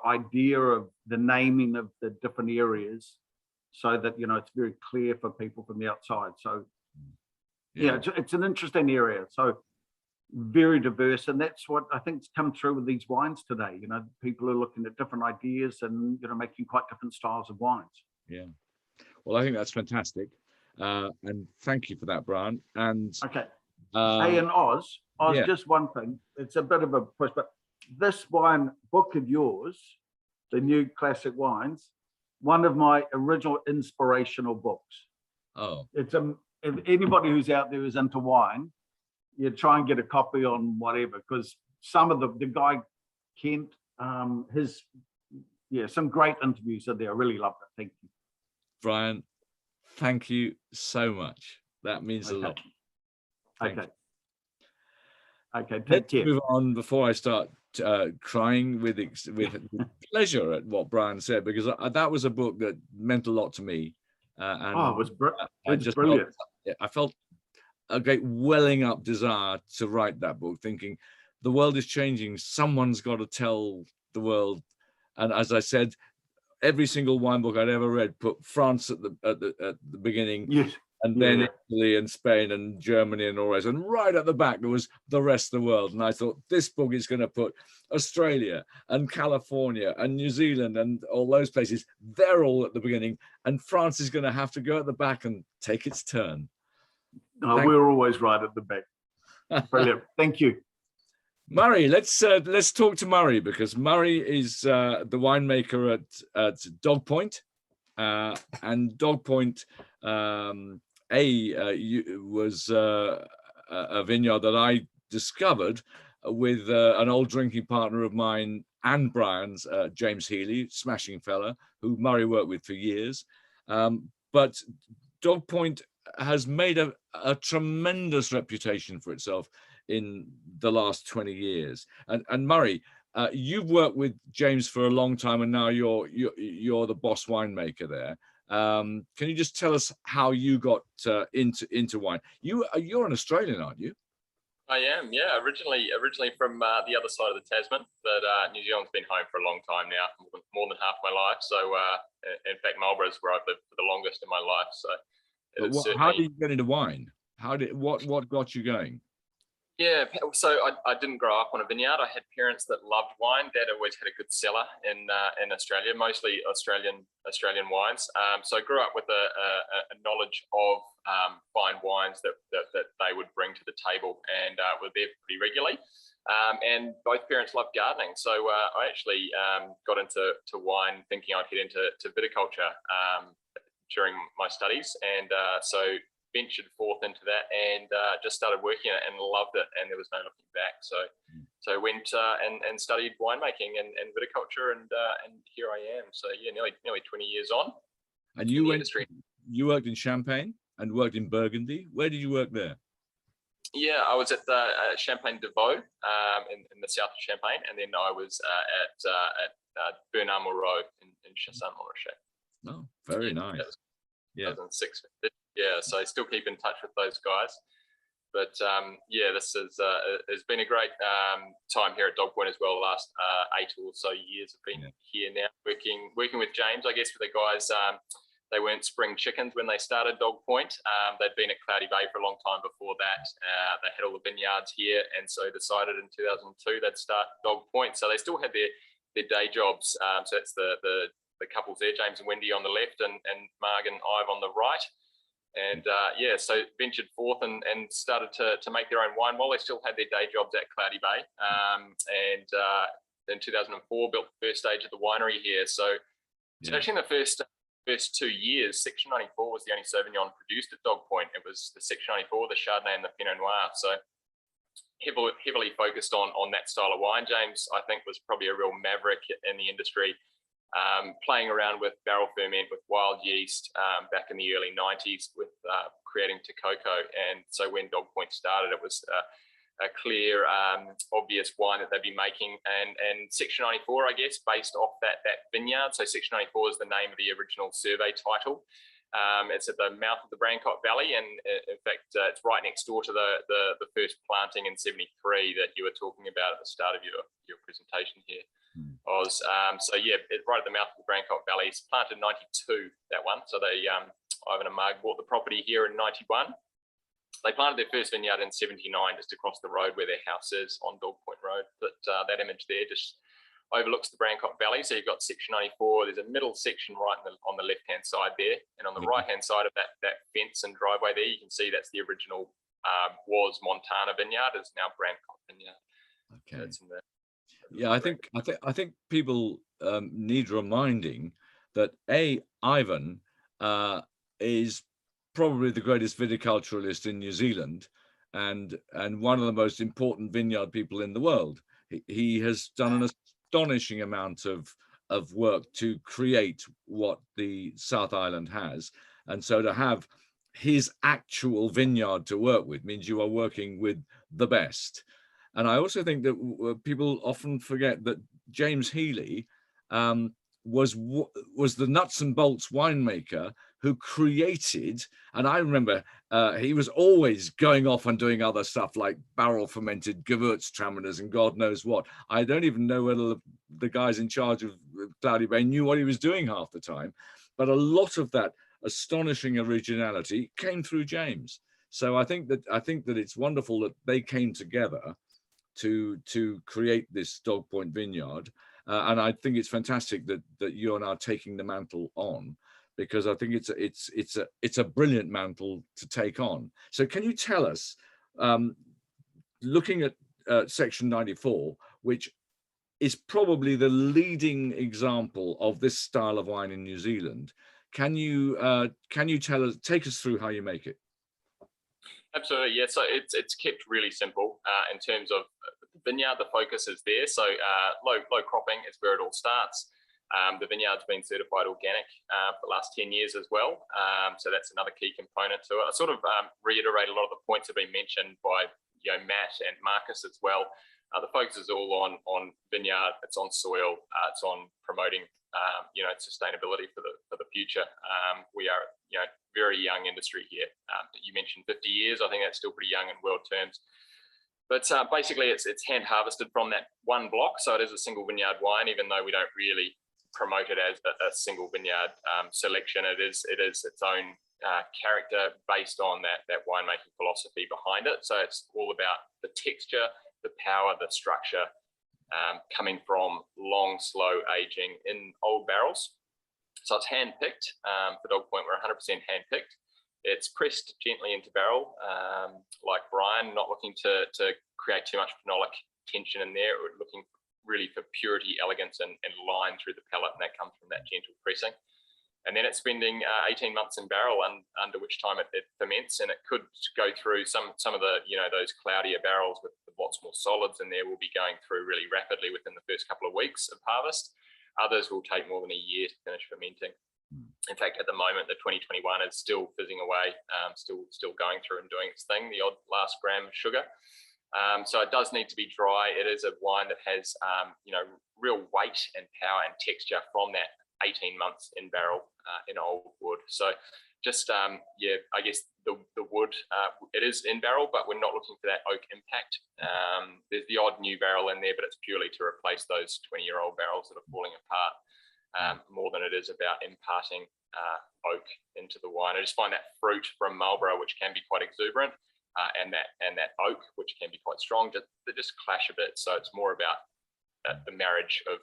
idea of the naming of the different areas, so that it's very clear for people from the outside. So it's an interesting area. So very diverse, and that's what I think's come through with these wines today. People are looking at different ideas and making quite different styles of wines. Yeah, well, I think that's fantastic, and thank you for that, Brian. And okay, hey, and Oz, just one thing. It's a bit of a push, but this wine book of yours, the new classic wines, one of my original inspirational books. Oh, it's if anybody who's out there is into wine, you try and get a copy on whatever, because some of the guy Kent, some great interviews are there. I really loved it. Thank you, Brian. Thank you so much. That means a lot. Okay. Take Let's care. move on before I start crying with pleasure at what Brian said, because that was a book that meant a lot to me. And it was brilliant. I felt a great welling up desire to write that book, thinking the world is changing. Someone's got to tell the world. And as I said, every single wine book I'd ever read put France at the beginning, yes, and then Italy and Spain and Germany and all the rest. And right at the back there was the rest of the world. And I thought this book is going to put Australia and California and New Zealand and all those places. They're all at the beginning, and France is going to have to go at the back and take its turn. We're always right at the back. Brilliant. Thank you. Murray, let's talk to Murray, because Murray is the winemaker at Dog Point, and Dog Point was a vineyard that I discovered with an old drinking partner of mine and Brian's, James Healy, smashing fella who Murray worked with for years. But Dog Point has made a tremendous reputation for itself in the last 20 years. And Murray, you've worked with James for a long time, and now you're the boss winemaker there. Can you just tell us how you got into wine? You're an Australian, aren't you? I am, yeah. Originally from the other side of the Tasman, but New Zealand's been home for a long time now, more than half my life. So in fact, Marlborough is where I've lived for the longest in my life. So how did you get into wine? What got you going? Yeah, so I didn't grow up on a vineyard. I had parents that loved wine. Dad always had a good cellar in Australia, mostly Australian wines. So I grew up with a knowledge of fine wines that they would bring to the table, and were there pretty regularly. And both parents loved gardening, so I actually got into wine thinking I'd get into viticulture during my studies, and so ventured forth into that, and just started working it and loved it, and there was no looking back. So went and studied winemaking and viticulture, and here I am. So yeah, nearly 20 years on. And you worked in Champagne and worked in Burgundy. Where did you work there? Yeah, I was at the Champagne de Vaux in the south of Champagne, and then I was at Bernard-Moreau in Chassagne-Montrachet. Oh, very nice. Yeah. 2006. Yeah, so I still keep in touch with those guys. But yeah, this has been a great time here at Dog Point as well. The last 8 or so years I've been here now, working with James. I guess with the guys, they weren't spring chickens when they started Dog Point. They'd been at Cloudy Bay for a long time before that. They had all the vineyards here, and so decided in 2002 they'd start Dog Point. So they still had their day jobs. So it's the couples there, James and Wendy on the left, and Marg and Ive on the right. And yeah, so ventured forth and started to make their own wine while they still had their day jobs at Cloudy Bay. And in 2004, built the first stage of the winery here. So it's actually in the first first 2 years, Section 94 was the only Sauvignon produced at Dog Point. It was the Section 94, the Chardonnay and the Pinot Noir. So heavily focused on that style of wine. James, I think, was probably a real maverick in the industry, playing around with barrel ferment, with wild yeast back in the early 90s with creating Tecoco. And so when Dog Point started, it was a clear, obvious wine that they'd be making. And Section 94, I guess, based off that vineyard. So Section 94 is the name of the original survey title. It's at the mouth of the Brancott Valley, and in fact, it's right next door to the first planting in '73 that you were talking about at the start of your presentation here. So yeah, it's right at the mouth of the Brancott Valley. It's planted in '92, that one. So they, Ivan and Marg bought the property here in '91. They planted their first vineyard in '79, just across the road where their house is on Dog Point Road. But that image there just overlooks the Brancott Valley. So you've got Section 94. There's a middle section right on the left-hand side there. And on the right-hand side of that fence and driveway there, you can see that's the original, was Montana Vineyard. It's now Brancott Vineyard. Okay. So Yeah, I think people need reminding that Ivan is probably the greatest viticulturalist in New Zealand, and one of the most important vineyard people in the world. He has done an astonishing amount of work to create what the South Island has, and so to have his actual vineyard to work with means you are working with the best. And I also think that people often forget that James Healy was the nuts and bolts winemaker who created, and I remember he was always going off and doing other stuff like barrel fermented Gewürztraminers and God knows what. I don't even know whether the guys in charge of Cloudy Bay knew what he was doing half the time, but a lot of that astonishing originality came through James. So I think that it's wonderful that they came together to create this Dog Point Vineyard, and I think it's fantastic that you are now taking the mantle on, because I think it's a brilliant mantle to take on. So can you tell us, looking at Section 94, which is probably the leading example of this style of wine in New Zealand, can you take us through how you make it? Absolutely, yeah. So it's kept really simple in terms of the vineyard. The focus is there. So low cropping is where it all starts. The vineyard's been certified organic for the last 10 years as well. So that's another key component to it. I sort of reiterate a lot of the points that have been mentioned by Matt and Marcus as well. The focus is all on vineyard. It's on soil. It's on promoting sustainability for the future. We are very young industry here. You mentioned 50 years. I think that's still pretty young in world terms. But basically, it's hand harvested from that one block. So it is a single vineyard wine, even though we don't really promote it as a single vineyard selection. It is its own character based on that winemaking philosophy behind it. So it's all about the texture, the power, the structure, coming from long, slow aging in old barrels. So it's hand-picked. For Dog Point, we're 100% hand-picked. It's pressed gently into barrel, like Brian, not looking to create too much phenolic tension in there. We're looking really for purity, elegance, and line through the palate, and that comes from that gentle pressing. And then it's spending 18 months in barrel, under which time it ferments, and it could go through some of the, those cloudier barrels with lots more solids in there will be going through really rapidly within the first couple of weeks of harvest. Others will take more than a year to finish fermenting. In fact, at the moment, the 2021 is still fizzing away, still going through and doing its thing, the odd last gram of sugar. So it does need to be dry. It is a wine that has, real weight and power and texture from that 18 months in barrel in old wood. So just, I guess the wood, it is in barrel, but we're not looking for that oak impact. There's the odd new barrel in there, but it's purely to replace those 20-year-old barrels that are falling apart, more than it is about imparting oak into the wine. I just find that fruit from Marlborough, which can be quite exuberant, and that oak, which can be quite strong, they just clash a bit. So it's more about the marriage of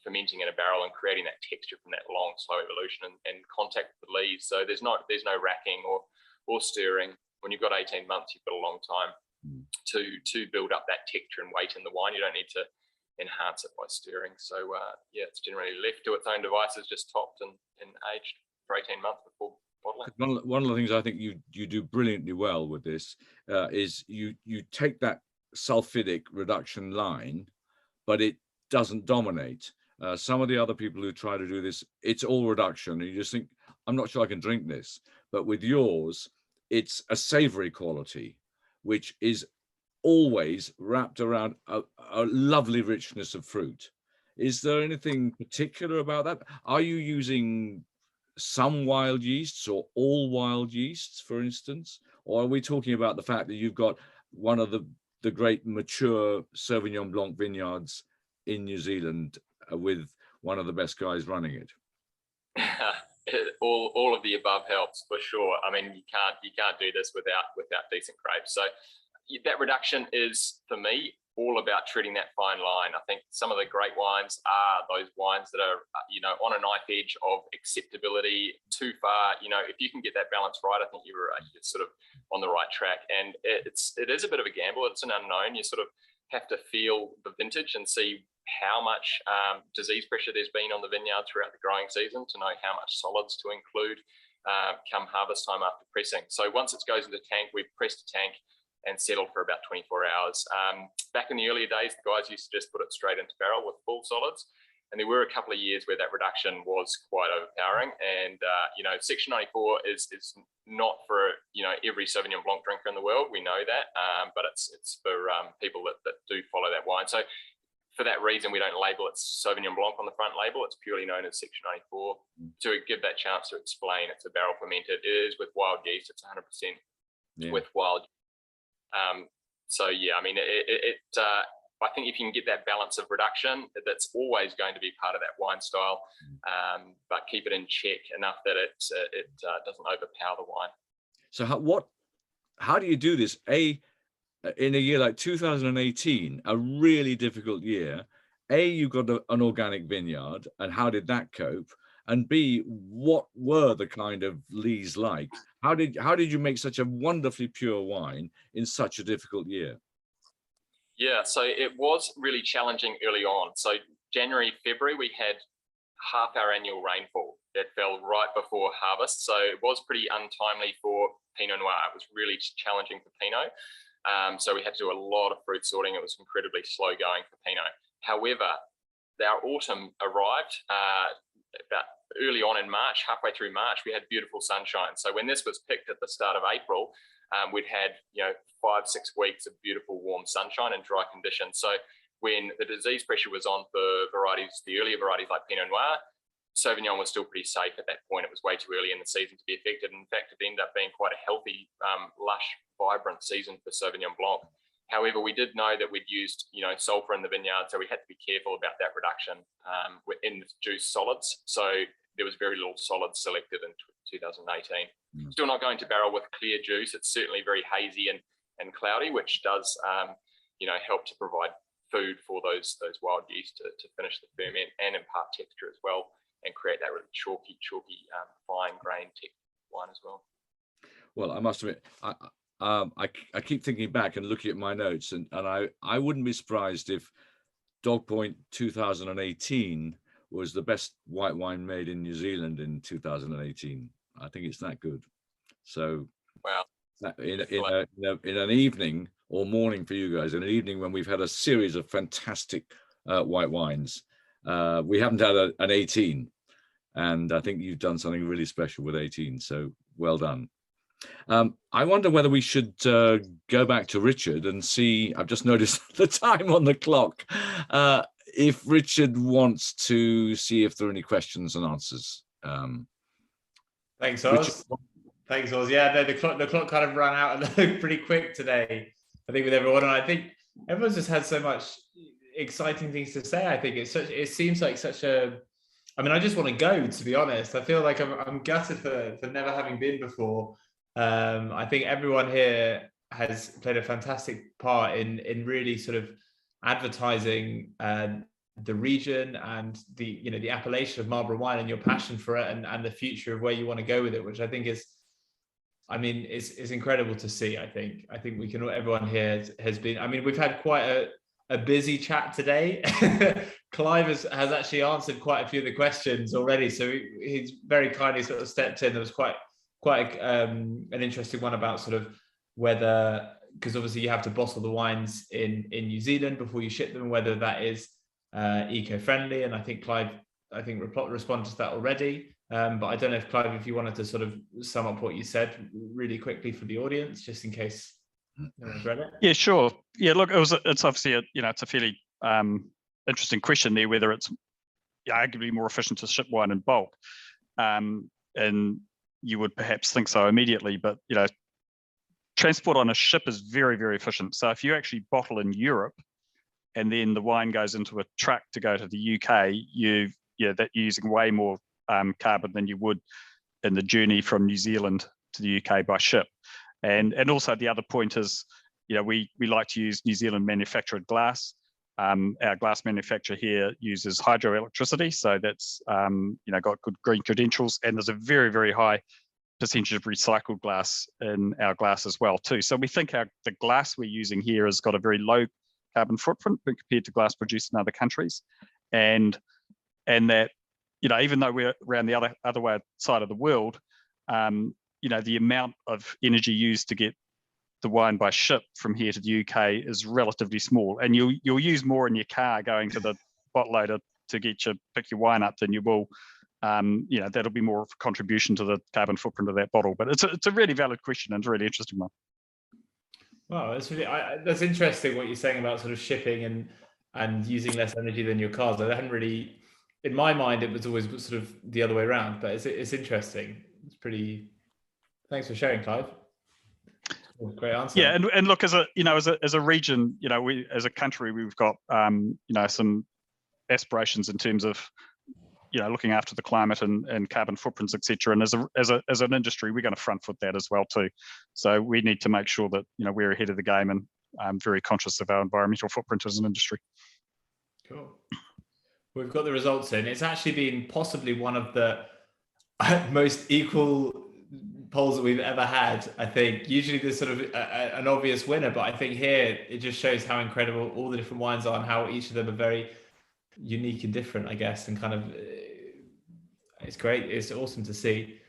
fermenting in a barrel and creating that texture from that long, slow evolution and contact with the leaves. So there's no racking or stirring. When you've got 18 months, you've got a long time to build up that texture and weight in the wine. You don't need to enhance it by stirring. So yeah, it's generally left to its own devices, just topped and aged for 18 months before bottling. One of the things I think you do brilliantly well with this is you take that sulfidic reduction line, but it doesn't dominate. Some of the other people who try to do this, it's all reduction, and you just think, I'm not sure I can drink this. But with yours, it's a savory quality, which is always wrapped around a lovely richness of fruit. Is there anything particular about that? Are you using some wild yeasts or all wild yeasts, for instance? Or are we talking about the fact that you've got one of the great mature Sauvignon Blanc vineyards in New Zealand with one of the best guys running it? all of the above helps for sure. I mean, you can't do this without decent grapes. So that reduction is, for me, all about treating that fine line. I think some of the great wines are those wines that are, on a knife edge of acceptability. Too far, if you can get that balance right, I think you're sort of on the right track. And it is a bit of a gamble. It's an unknown. You sort of have to feel the vintage and see how much disease pressure there's been on the vineyard throughout the growing season to know how much solids to include come harvest time after pressing. So once it goes into the tank, we've pressed the tank and settled for about 24 hours. Back in the earlier days, the guys used to just put it straight into barrel with full solids. And there were a couple of years where that reduction was quite overpowering. And, Section 94 is not for, every Sauvignon Blanc drinker in the world. We know that, but it's for people that do follow that wine. So for that reason, we don't label it Sauvignon Blanc on the front label. It's purely known as Section 94 to give that chance to explain it's a barrel fermented. It is with wild yeast. It's 100% with wild. So yeah, I mean, I think if you can get that balance of reduction, that's always going to be part of that wine style, but keep it in check enough that it doesn't overpower the wine. So how do you do this? In a year like 2018, a really difficult year, you got an organic vineyard, and how did that cope? And B, what were the kind of lees like? How did you make such a wonderfully pure wine in such a difficult year? Yeah, so it was really challenging early on. So January, February, we had half our annual rainfall that fell right before harvest. So it was pretty untimely for Pinot Noir. It was really challenging for Pinot. So we had to do a lot of fruit sorting. It was incredibly slow going for Pinot. However, our autumn arrived about early on in March, halfway through March, we had beautiful sunshine. So when this was picked at the start of April, we'd had 5-6 weeks of beautiful warm sunshine and dry conditions. So when the disease pressure was on for varieties, the earlier varieties like Pinot Noir, Sauvignon was still pretty safe at that point. It was way too early in the season to be affected. In fact, it ended up being quite a healthy, lush, vibrant season for Sauvignon Blanc. However, we did know that we'd used, sulfur in the vineyard, so we had to be careful about that reduction in the juice solids. So there was very little solids selected in 2018. Still not going to barrel with clear juice. It's certainly very hazy and cloudy, which does, help to provide food for those wild yeast to finish the ferment and impart texture as well, and create that really chalky, fine grain wine as well. Well, I must admit, I keep thinking back and looking at my notes, and I wouldn't be surprised if Dog Point 2018 was the best white wine made in New Zealand in 2018. I think it's that good. So, wow. In an evening or morning for you guys, in an evening when we've had a series of fantastic white wines, we haven't had an 18, and I think you've done something really special with 18. So well done. I wonder whether we should go back to Richard and see. I've just noticed the time on the clock. If Richard wants to see if there are any questions and answers. Thanks, Oz. Thanks, Oz. Yeah, no, the clock kind of ran out pretty quick today, I think, with everyone. And I think everyone's just had so much exciting things to say. I think it seems like such a. I mean, I just want to go, to be honest. I feel like I'm gutted for never having been before. I think everyone here has played a fantastic part in really sort of advertising the region and the appellation of Marlborough wine and your passion for it and the future of where you want to go with it, which I think is, I mean, it's incredible to see. I think everyone here has been. I mean, we've had quite a busy chat today. Clive has actually answered quite a few of the questions already, so he's very kindly sort of stepped in. There was quite an interesting one about sort of whether, because obviously you have to bottle the wines in New Zealand before you ship them, whether that is eco-friendly. And I think Clive, responded to that already. But I don't know if Clive, if you wanted to sort of sum up what you said really quickly for the audience, just in case no one's read it. Yeah, sure. Yeah, look, it's obviously it's a fairly interesting question there, whether it's arguably more efficient to ship wine in bulk, and you would perhaps think so immediately, but transport on a ship is very, very efficient. So if you actually bottle in Europe and then the wine goes into a truck to go to the UK, you're using way more carbon than you would in the journey from New Zealand to the UK by ship. And also the other point is, we like to use New Zealand manufactured glass. Our glass manufacturer here uses hydroelectricity, so that's got good green credentials, and there's a very, very high percentage of recycled glass in our glass as well too. So we think the glass we're using here has got a very low carbon footprint compared to glass produced in other countries, and that even though we're around the other way side of the world, the amount of energy used to get the wine by ship from here to the UK is relatively small, and you'll use more in your car going to the bottler to pick your wine up than you will. That'll be more of a contribution to the carbon footprint of that bottle. But it's a really valid question and a really interesting one. Wow, that's interesting what you're saying about sort of shipping and using less energy than your cars. I hadn't really, in my mind, it was always sort of the other way around. But it's interesting. It's pretty. Thanks for sharing, Clive. Great answer. Yeah, and look, as a region, we as a country, we've got some aspirations in terms of looking after the climate and carbon footprints, etc. And as an industry, we're going to front foot that as well too. So we need to make sure that we're ahead of the game and very conscious of our environmental footprint as an industry. Cool. We've got the results in. It's actually been possibly one of the most equal polls that we've ever had. I think usually there's sort of an obvious winner, but I think here it just shows how incredible all the different wines are and how each of them are very unique and different, I guess, and kind of it's great. It's awesome to see.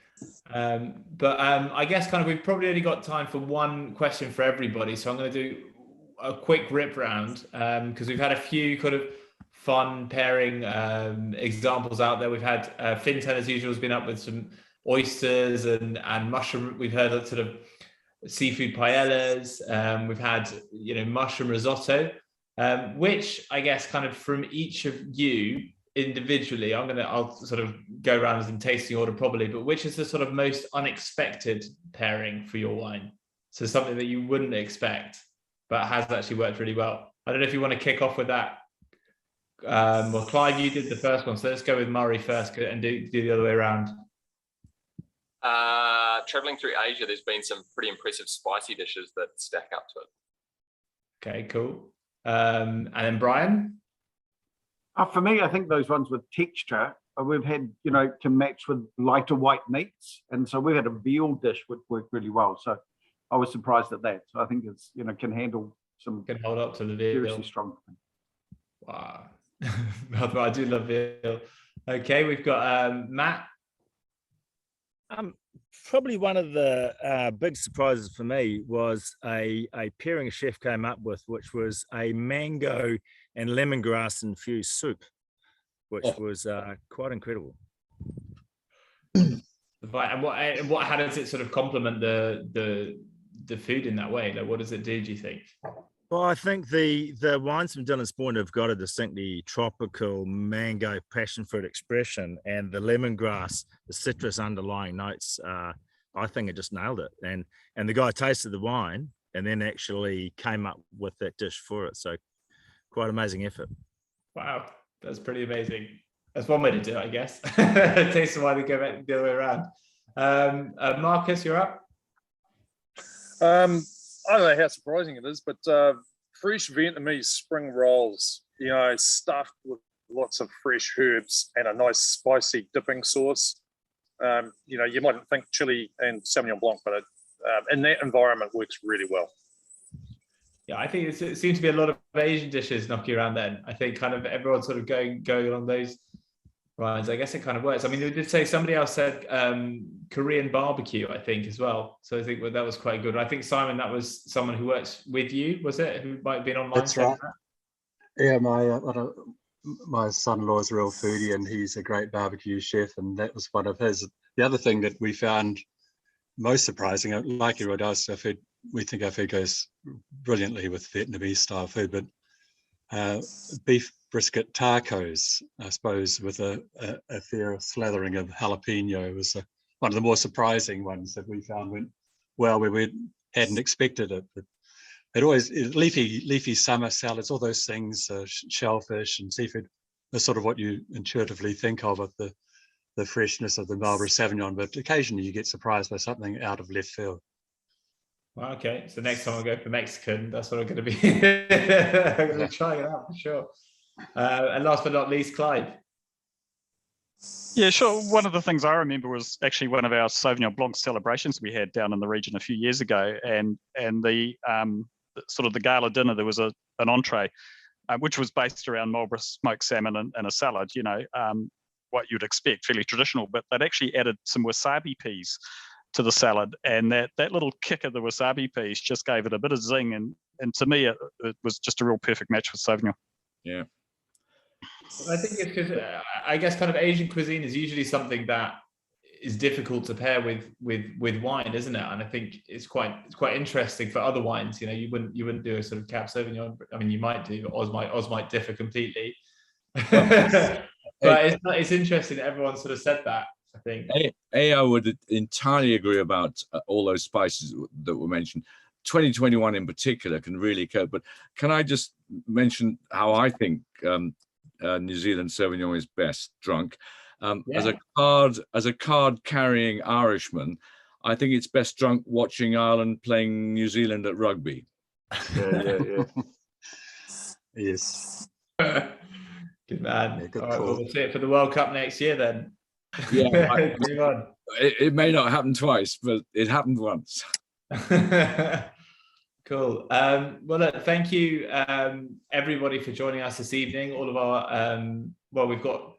But I guess kind of we've probably only got time for one question for everybody, so I'm going to do a quick rip round because we've had a few kind of fun pairing examples out there. We've had Fintan, as usual, has been up with some oysters and mushroom. We've heard of sort of seafood paellas. We've had mushroom risotto, which I guess kind of from each of you individually, I'll sort of go around in tasting order probably, but which is the sort of most unexpected pairing for your wine? So something that you wouldn't expect but has actually worked really well. I don't know if you want to kick off with that. Well, Clive, you did the first one, so let's go with Murray first and do the other way around. Traveling through Asia, there's been some pretty impressive spicy dishes that stack up to it. Okay, cool. And then Brian? For me, I think those ones with texture, we've had, to match with lighter white meats. And so we had a veal dish which worked really well. So I was surprised at that. So I think it's, can handle some. Can hold up to the veal. Seriously strong. Wow. I do love veal. Okay, we've got Matt. Probably one of the big surprises for me was a pairing a chef came up with, which was a mango and lemongrass infused soup, which was quite incredible. And how does it sort of complement the food in that way? Like, what does it do, do you think? Well, I think the wines from Dylan's Point have got a distinctly tropical mango passion fruit expression, and the lemongrass, the citrus underlying notes, I think it just nailed it. And the guy tasted the wine and then actually came up with that dish for it. So quite amazing effort. Wow, that's pretty amazing. That's one way to do it, I guess. Taste the wine and go back the other way around. Marcus, you're up. I don't know how surprising it is, but fresh Vietnamese spring rolls, stuffed with lots of fresh herbs and a nice spicy dipping sauce. You mightn't think chili and Sauvignon Blanc, but in that environment works really well. Yeah, I think it seems to be a lot of Asian dishes knocking around then. I think kind of everyone's sort of going along those lines. I guess it kind of works. I mean, they did say, somebody else said Korean barbecue, I think, as well. So I think that was quite good. I think, Simon, that was someone who works with you, was it? Who might have been online? That's right. Yeah, my son-in-law is a real foodie, and he's a great barbecue chef, and that was one of his. The other thing that we found most surprising, like everyone else, we think our food goes brilliantly with Vietnamese style food, but beef brisket tacos, I suppose, with a fair slathering of jalapeno was one of the more surprising ones that we found went well, where we hadn't expected it. But it always, leafy summer salads, all those things, shellfish and seafood, are sort of what you intuitively think of with the freshness of the Marlborough Sauvignon, but occasionally you get surprised by something out of left field. Well, okay, so next time I go for Mexican, that's what I'm going to be. I'm going to try it out for sure. And last but not least, Clive. Yeah, sure. One of the things I remember was actually one of our Sauvignon Blanc celebrations we had down in the region a few years ago, and the sort of the gala dinner, there was an entree, which was based around Marlborough smoked salmon and a salad. You know, what you'd expect, fairly traditional, but they'd actually added some wasabi peas to the salad, and that little kick of the wasabi peas just gave it a bit of zing, and to me it was just a real perfect match with Sauvignon. Yeah. I think it's because I guess kind of Asian cuisine is usually something that is difficult to pair with wine, isn't it? And I think it's quite interesting for other wines. You know, you wouldn't do a sort of Cab Sauvignon. I mean, you might do, but Oz might differ completely. But it's interesting that everyone sort of said that, I think. I would entirely agree about all those spices that were mentioned. 2021 in particular can really cope. But can I just mention how I think New Zealand Sauvignon is best drunk? As a card carrying Irishman, I think it's best drunk watching Ireland playing New Zealand at rugby. Yeah. Yes. Good man. Yeah, good All right, call. well, we'll see it for the World Cup next year then. Yeah, Move on. it may not happen twice, but it happened once. Cool. Well, look, thank you, everybody, for joining us this evening. All of our, we've got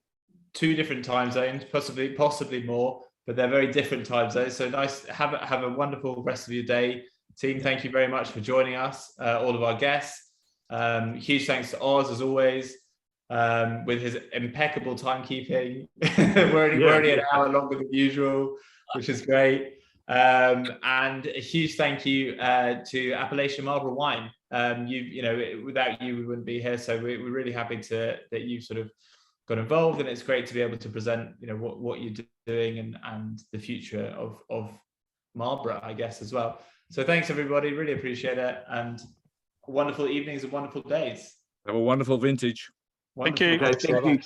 2 different time zones, possibly more, but they're very different time zones. So nice. Have a wonderful rest of your day, team. Thank you very much for joining us, all of our guests. Huge thanks to Oz, as always, with his impeccable timekeeping. we're only an hour longer than usual, which is great. And a huge thank you to Appellation Marlborough Wine. Without you, we wouldn't be here. So we're really happy that you sort of got involved, and it's great to be able to present, what you're doing and the future of Marlborough, I guess, as well. So thanks, everybody. Really appreciate it, and wonderful evenings and wonderful days. Have a wonderful vintage. Thank you. Okay, thank you.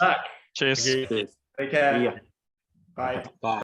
Cheers. Cheers. Take care. Yeah. Bye. Bye.